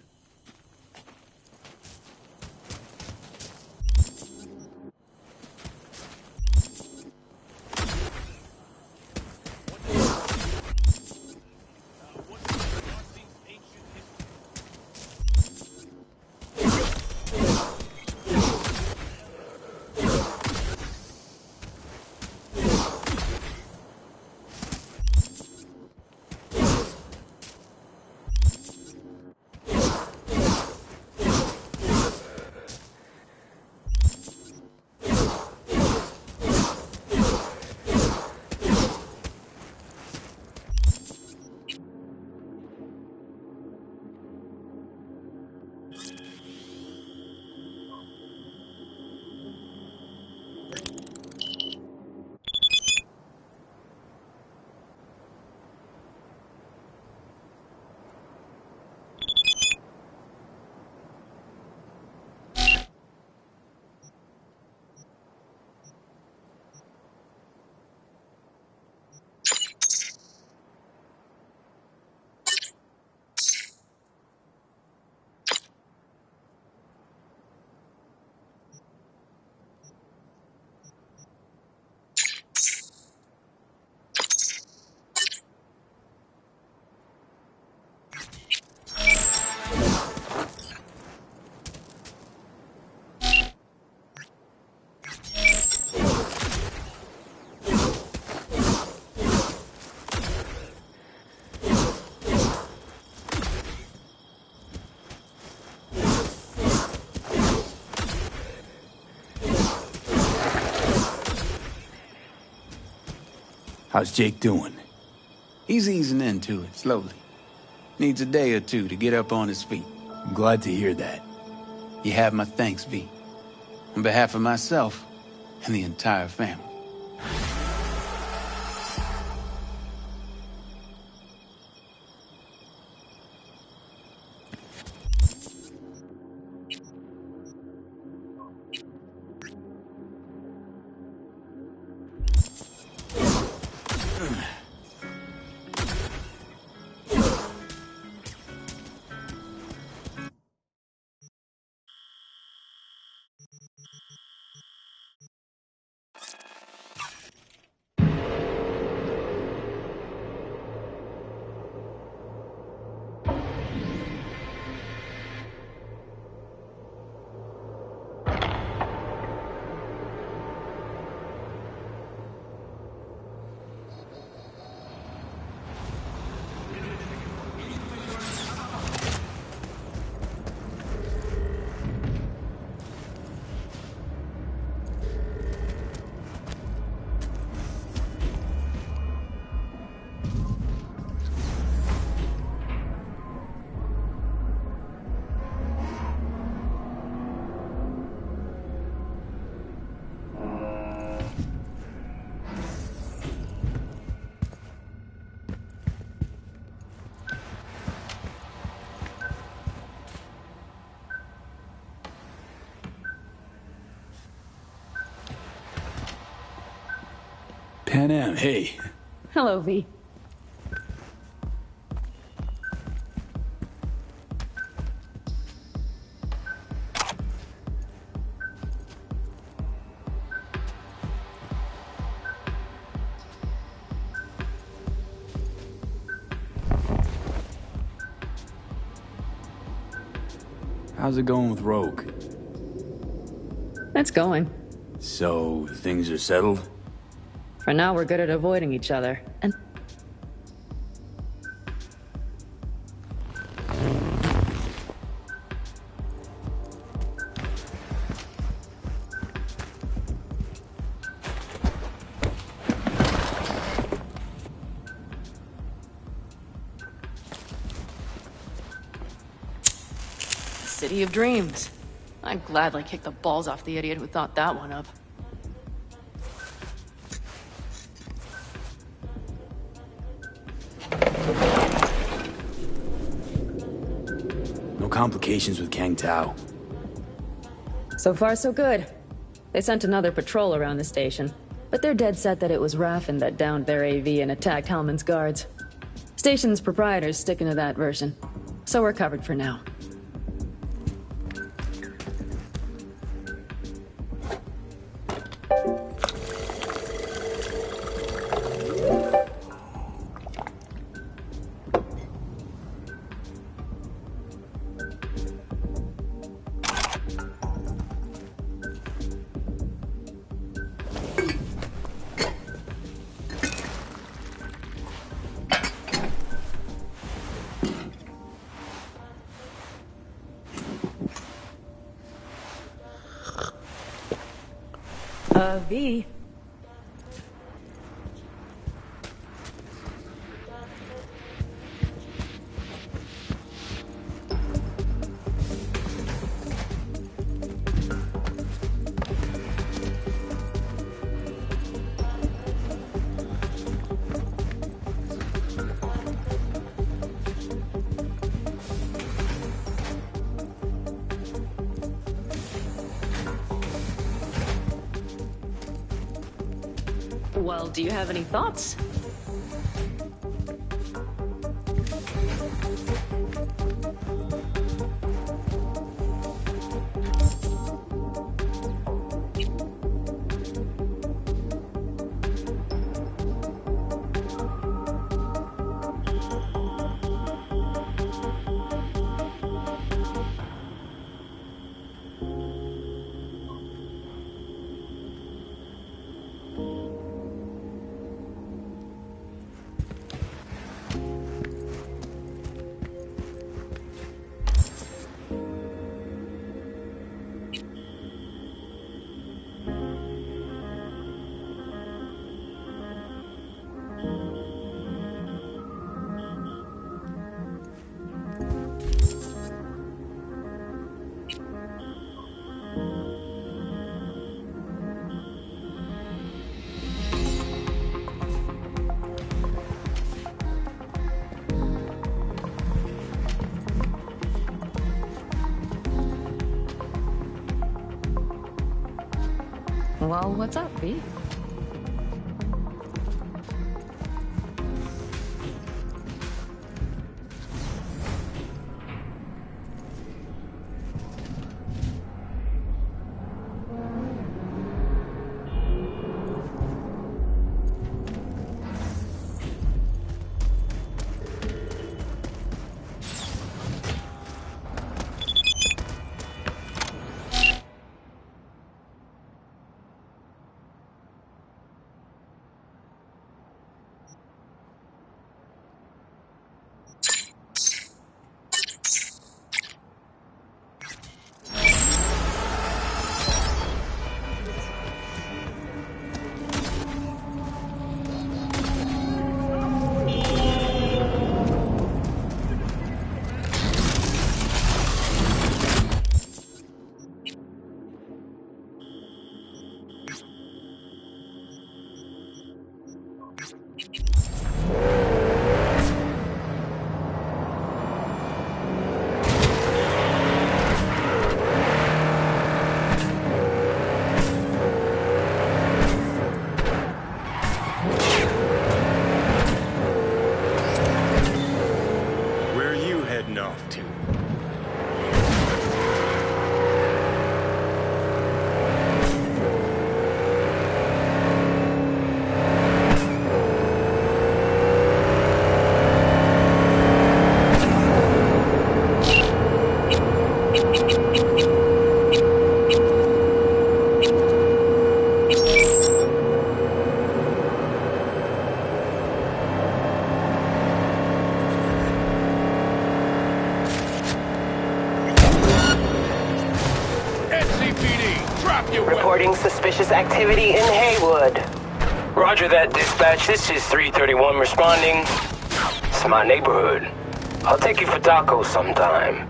How's Jake doing? He's easing into it, slowly. Needs a day or two to get up on his feet. I'm glad to hear that. You have my thanks, V. On behalf of myself and the entire family. Panam, hey. Hello, V. How's it going with Rogue? It's going. So, things are settled? For now, we're good at avoiding each other. And City of Dreams. I'd gladly kick the balls off the idiot who thought that one up. No complications with Kang Tao. So far, so good. They sent another patrol around the station, but they're dead set that it was Raffen that downed their AV and attacked Hellman's guards. Station's proprietor's sticking to that version, so we're covered for now. V. Well, do you have any thoughts? Well, what's up, V? Reporting suspicious activity in Haywood. Roger that, dispatch. This is 331 responding. It's my neighborhood. I'll take you for tacos sometime.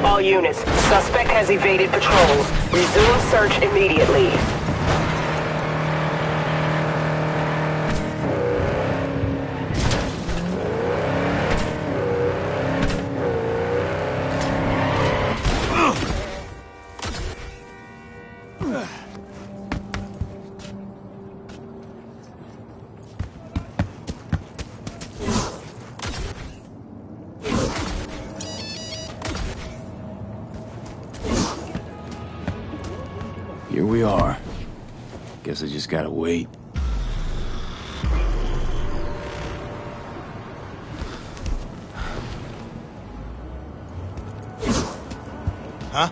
All units, suspect has evaded patrols. Resume search immediately. Here we are. Guess I just gotta wait. Huh?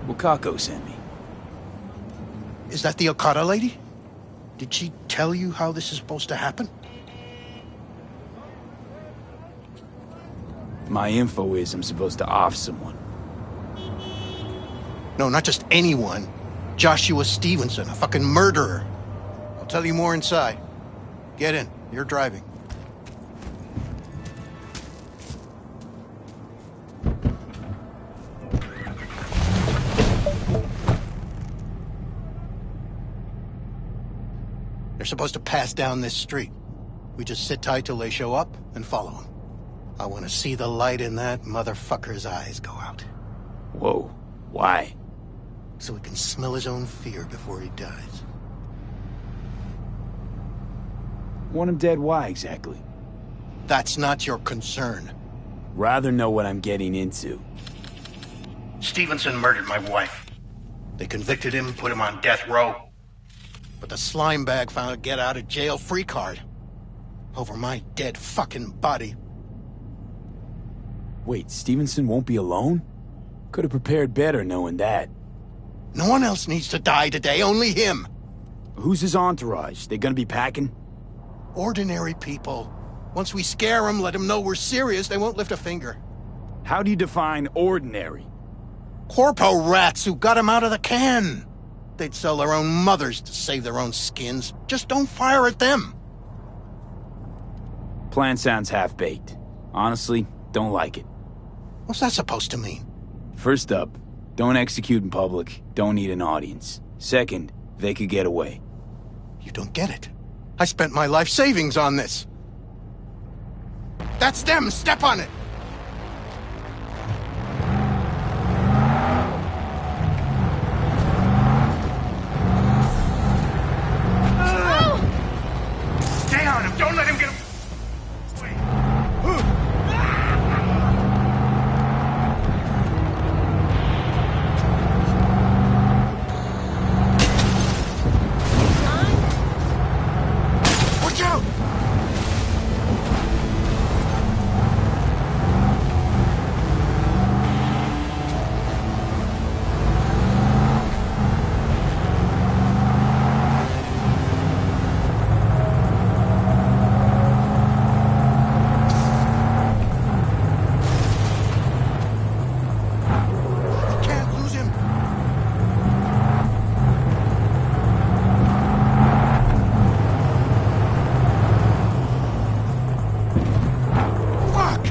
Wakako sent me. Is that the Okada lady? Did she tell you how this is supposed to happen? My info is I'm supposed to off someone. No, not just anyone. Joshua Stevenson, a fucking murderer. I'll tell you more inside. Get in. You're driving. They're supposed to pass down this street. We just sit tight till they show up and follow them. I want to see the light in that motherfucker's eyes go out. Whoa. Why? So he can smell his own fear before he dies. Want him dead, why exactly? That's not your concern. Rather know what I'm getting into. Stevenson murdered my wife. They convicted him, put him on death row. But the slime bag found a get-out-of-jail-free card. Over my dead fucking body. Wait, Stevenson won't be alone? Could have prepared better knowing that. No one else needs to die today, only him. Who's his entourage? They gonna be packing? Ordinary people. Once we scare them, let them know we're serious, they won't lift a finger. How do you define ordinary? Corpo rats who got him out of the can. They'd sell their own mothers to save their own skins. Just don't fire at them. Plan sounds half-baked. Honestly, don't like it. What's that supposed to mean? First up, don't execute in public, don't need an audience. Second, they could get away. You don't get it. I spent my life savings on this. That's them, step on it! Stay on him, don't let him get him! Watch out! Can't lose him. Fuck!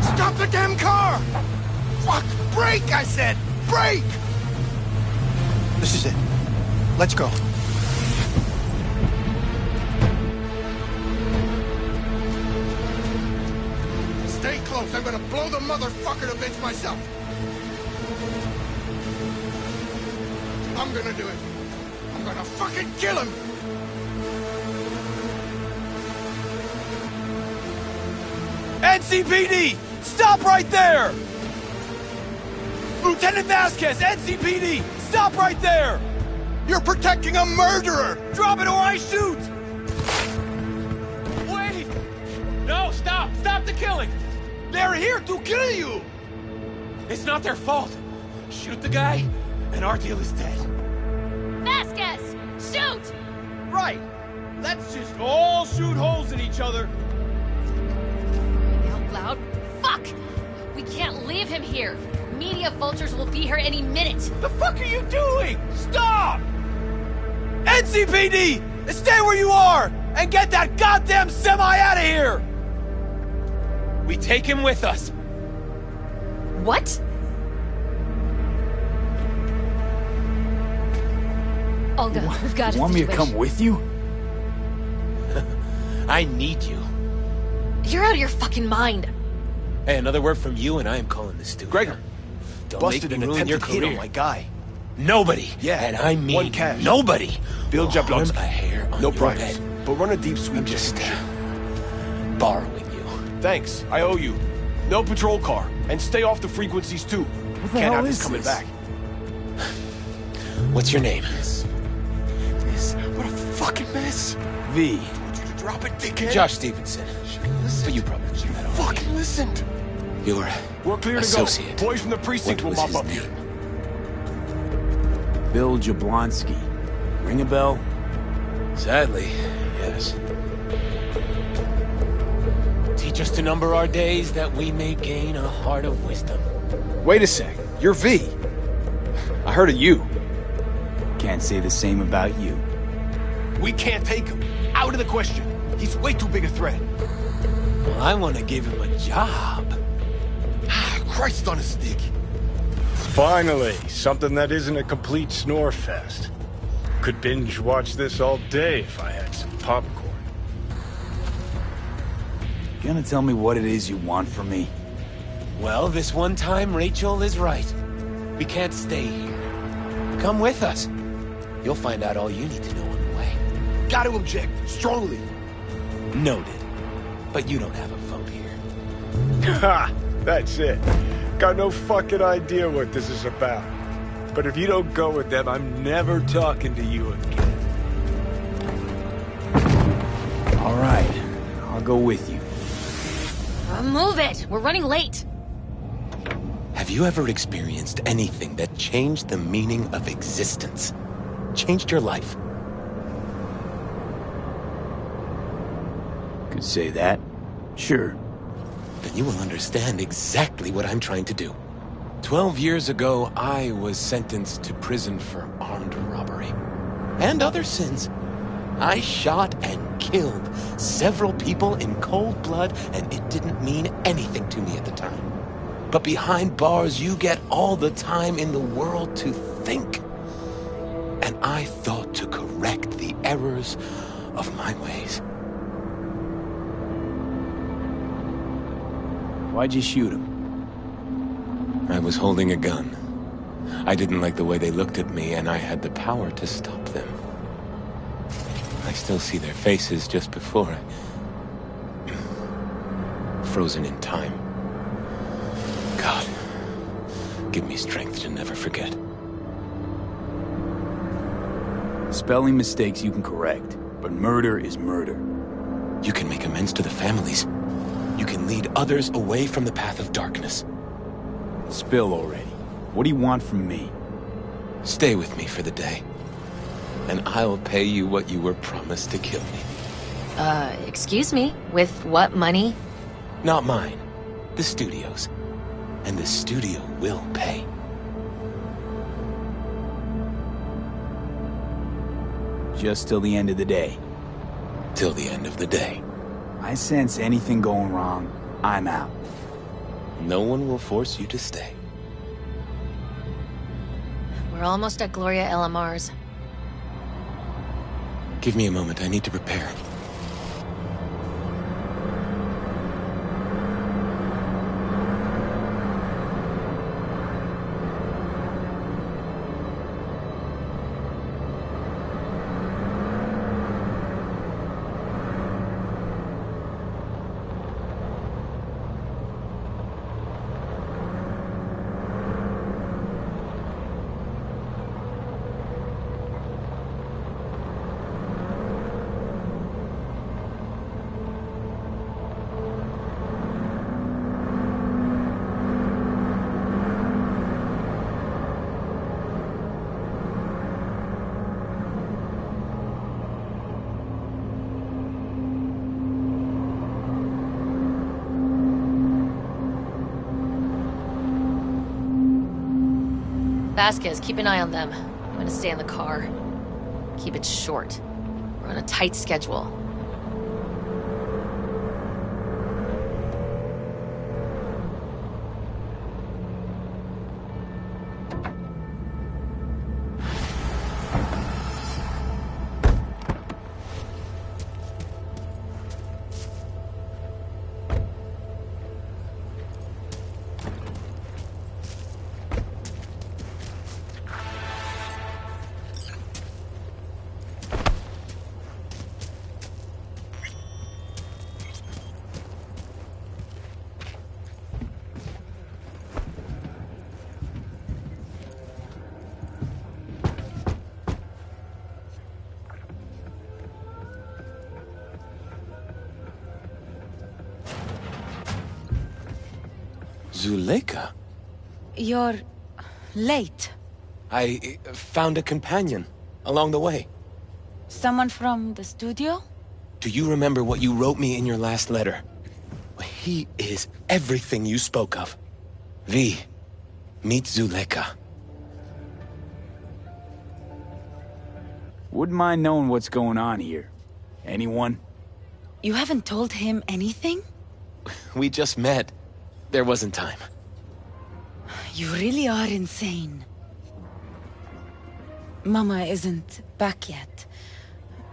Stop the damn car! Fuck! Brake, I said! Brake! This is it. Let's go. Stay close. close, I'm gonna blow the motherfucker to bits myself. I'm gonna do it. I'm gonna fucking kill him! NCPD! Stop right there! Lieutenant Vasquez, NCPD! Stop right there! You're protecting a murderer! Drop it or I shoot! Wait! No, stop! Stop the killing! They're here to kill you! It's not their fault. Shoot the guy, and our deal is dead. Vasquez! Shoot! Right! Let's just all shoot holes in each other. Out loud. Fuck! We can't leave him here. Media vultures will be here any minute. The fuck are you doing? Stop! NCPD! Stay where you are! And get that goddamn semi out of here! We take him with us. What? Olga, we've got You want me to come with you? I need you. You're out of your fucking mind. Hey, another word from you and I am calling this studio. Gregor, don't busted make me an ruin your attempted hit career. on my guy. Nobody. Yeah, and I mean one cash. nobody. Bill will harm Jablonski. a hair on No your price, head. but run a deep sweep. I'm just borrowing you. Thanks, I owe you. No patrol car, and stay off the frequencies too. What the Can't hell have is this coming this? back. What's your name? What a fucking mess. V. Told you to drop it, dickhead. Josh Stevenson. But you probably should have known. Fucking listened. Your We're clear to associate. go. Boys from the precinct will What was mop his up name? here. Bill Jablonski. Ring a bell? Sadly, yes. Teach us to number our days that we may gain a heart of wisdom. Wait a sec. You're V. I heard of you. Can't say the same about you. We can't take him. Out of the question. He's way too big a threat. Well, I want to give him a job. Christ on a stick. Finally, something that isn't a complete snore fest. Could binge watch this all day if I had some popcorn. You gonna tell me what it is you want from me? Well, this one time, Rachel is right. We can't stay here. Come with us. You'll find out all you need to know on the way. Got to object. Strongly. Noted. But you don't have a vote here. Ha! That's it. Got no fucking idea what this is about. But if you don't go with them, I'm never talking to you again. All right, I'll go with you. Move it! We're running late. Have you ever experienced anything that changed the meaning of existence? Changed your life? Could say that. Sure. Then you will understand exactly what I'm trying to do. 12 years ago, I was sentenced to prison for armed robbery. And other sins. I shot and killed several people in cold blood, and it didn't mean anything to me at the time. But behind bars, you get all the time in the world to think. And I thought to correct the errors of my ways. Why'd you shoot him? I was holding a gun. I didn't like the way they looked at me, and I had the power to stop them. I still see their faces just before I... frozen in time. God, give me strength to never forget. Spelling mistakes you can correct, but murder is murder. You can make amends to the families. You can lead others away from the path of darkness. Spill already. What do you want from me? Stay with me for the day, and I'll pay you what you were promised to kill me. Excuse me? With what money? Not mine. The studio's. And the studio will pay. Just till the end of the day. Till the end of the day. I sense anything going wrong, I'm out. No one will force you to stay. We're almost at Gloria LMR's. Give me a moment, I need to prepare. Vasquez, keep an eye on them. I'm gonna stay in the car. Keep it short. We're on a tight schedule. Zuleika? You're late. I found a companion along the way. Someone from the studio? Do you remember what you wrote me in your last letter? He is everything you spoke of. V, meet Zuleika. Wouldn't mind knowing what's going on here. Anyone? You haven't told him anything? We just met. There wasn't time. You really are insane. Mama isn't back yet.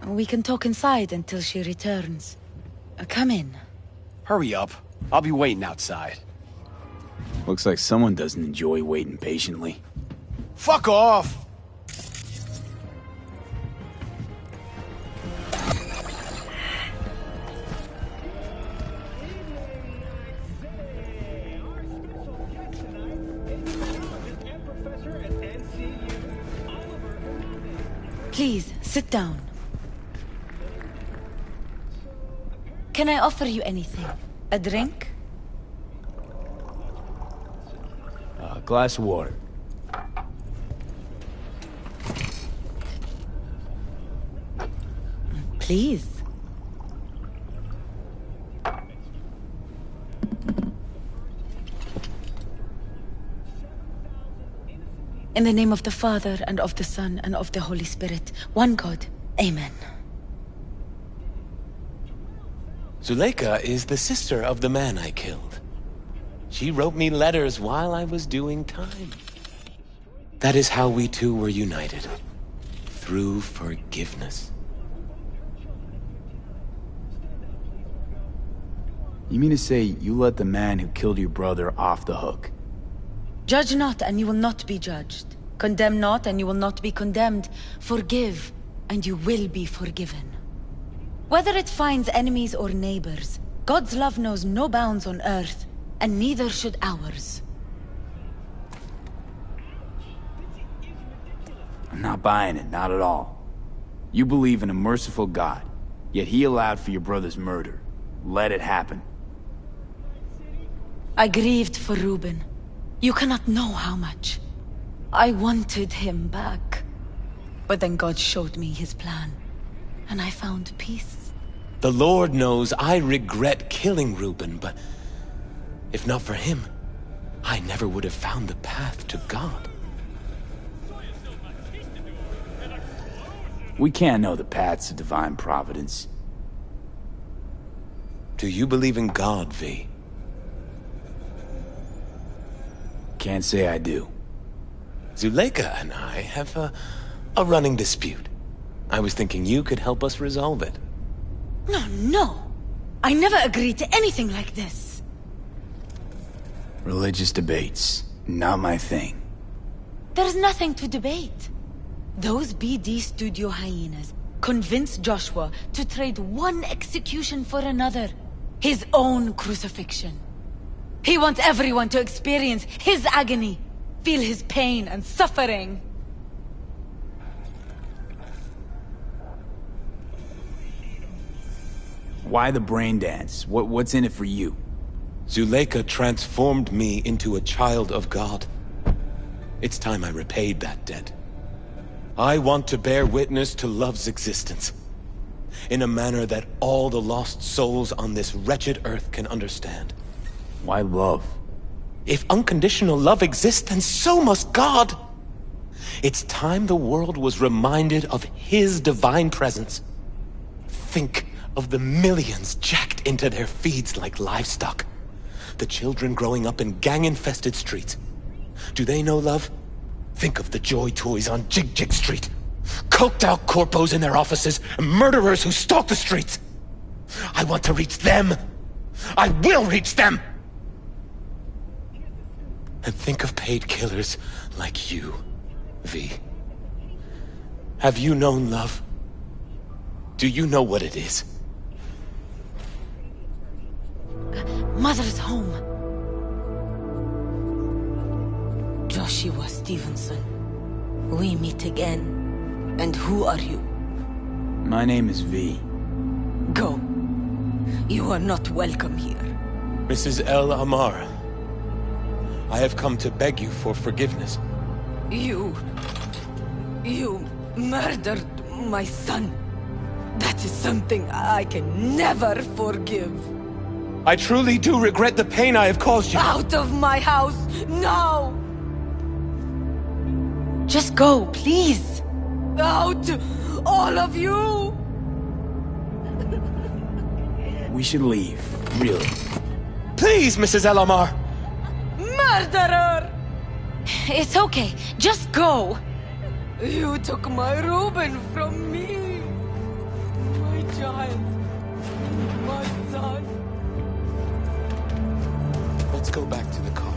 We can talk inside until she returns. Come in. Hurry up. I'll be waiting outside. Looks like someone doesn't enjoy waiting patiently. Fuck off! Please, sit down. Can I offer you anything? A drink? A glass of water. Please. In the name of the Father, and of the Son, and of the Holy Spirit, one God. Amen. Zuleika is the sister of the man I killed. She wrote me letters while I was doing time. That is how we two were united. Through forgiveness. You mean to say you let the man who killed your brother off the hook? Judge not, and you will not be judged. Condemn not, and you will not be condemned. Forgive, and you will be forgiven. Whether it finds enemies or neighbors, God's love knows no bounds on earth, and neither should ours. I'm not buying it, not at all. You believe in a merciful God, yet he allowed for your brother's murder. Let it happen. I grieved for Reuben. You cannot know how much. I wanted him back. But then God showed me his plan, and I found peace. The Lord knows I regret killing Reuben, but if not for him, I never would have found the path to God. We can't know the paths of divine providence. Do you believe in God, V? Can't say I do. Zuleika and I have a running dispute. I was thinking you could help us resolve it. No. I never agreed to anything like this. Religious debates, not my thing. There's nothing to debate. Those BD studio hyenas convinced Joshua to trade one execution for another. His own crucifixion. He wants everyone to experience his agony, feel his pain and suffering. Why the brain dance? What's in it for you? Zuleika transformed me into a child of God. It's time I repaid that debt. I want to bear witness to love's existence, in a manner that all the lost souls on this wretched earth can understand. Why love? If unconditional love exists, then so must God. It's time the world was reminded of his divine presence. Think of the millions jacked into their feeds like livestock. The children growing up in gang-infested streets. Do they know love? Think of the joy toys on Jig Jig Street. Coked-out corpos in their offices, and murderers who stalk the streets. I want to reach them. I will reach them! And think of paid killers like you, V. Have you known love? Do you know what it is? Mother's home. Joshua Stevenson. We meet again. And who are you? My name is V. Go. You are not welcome here. Mrs. El Amar, I have come to beg you for forgiveness. You murdered my son. That is something I can never forgive. I truly do regret the pain I have caused you. Out of my house, now! Just go, please. Out, all of you! We should leave, really. Please, Mrs. El Amar! Murderer! It's okay, just go. You took my Reuben from me. My child. My son. Let's go back to the car.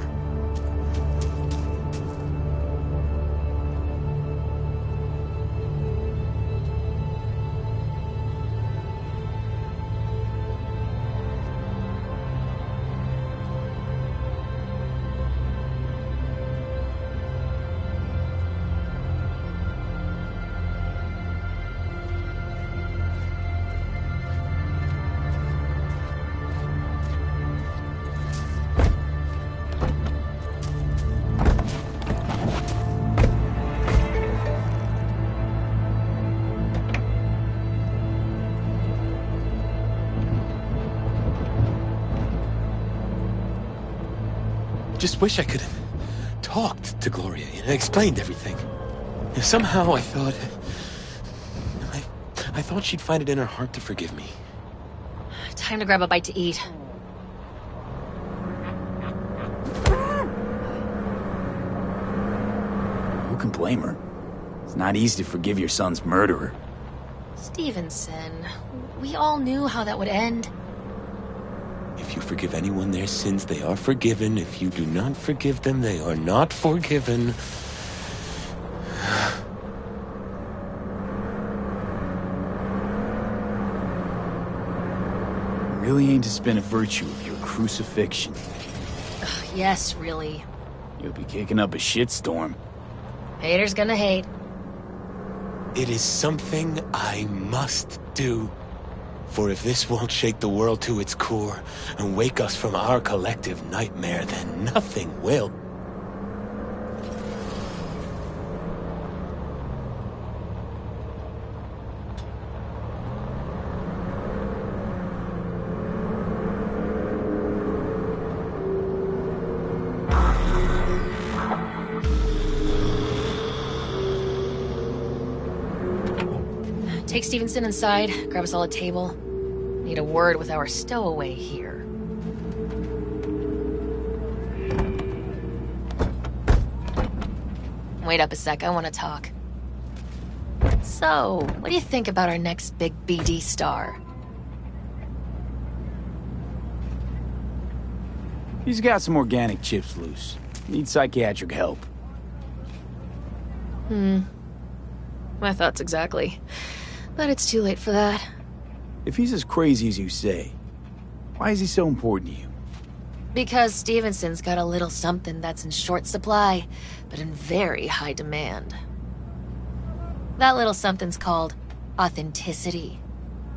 Just wish I could have talked to Gloria and explained everything. Somehow I thought... I thought she'd find it in her heart to forgive me. Time to grab a bite to eat. Who can blame her? It's not easy to forgive your son's murderer. Stevenson, we all knew how that would end. If you forgive anyone their sins, they are forgiven. If you do not forgive them, they are not forgiven. Really aim to spin a virtue of your crucifixion. Yes, really. You'll be kicking up a shitstorm. Haters gonna hate. It is something I must do. For if this won't shake the world to its core and wake us from our collective nightmare, then nothing will. Take Stevenson inside, grab us all a table. Need a word with our stowaway here. Wait up a sec, I want to talk. So, what do you think about our next big BD star? He's got some organic chips loose. Needs psychiatric help. My thoughts exactly. But it's too late for that. If he's as crazy as you say, why is he so important to you? Because Stevenson's got a little something that's in short supply, but in very high demand. That little something's called authenticity.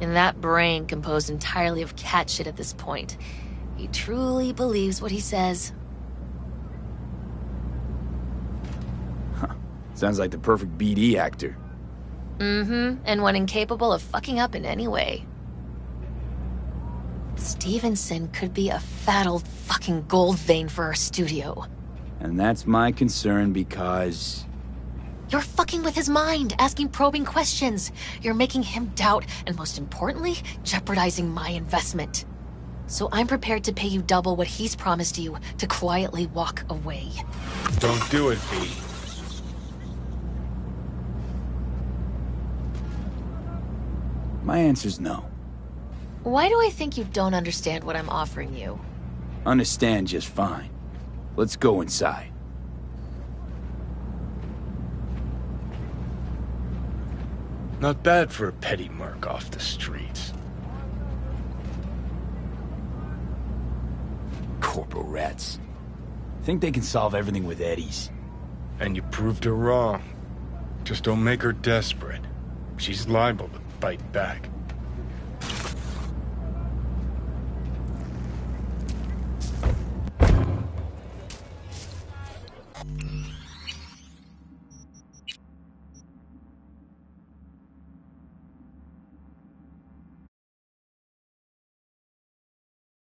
And that brain composed entirely of cat shit at this point. He truly believes what he says. Huh. Sounds like the perfect BD actor. And one incapable of fucking up in any way. Stevenson could be a fat old fucking gold vein for our studio. And that's my concern because... You're fucking with his mind, asking probing questions. You're making him doubt, and most importantly, jeopardizing my investment. So I'm prepared to pay you double what he's promised you to quietly walk away. Don't do it, V. My answer's no. Why do I think you don't understand what I'm offering you? Understand just fine. Let's go inside. Not bad for a petty merc off the streets. Corporal rats. Think they can solve everything with eddies. And you proved her wrong. Just don't make her desperate. She's liable to bite back.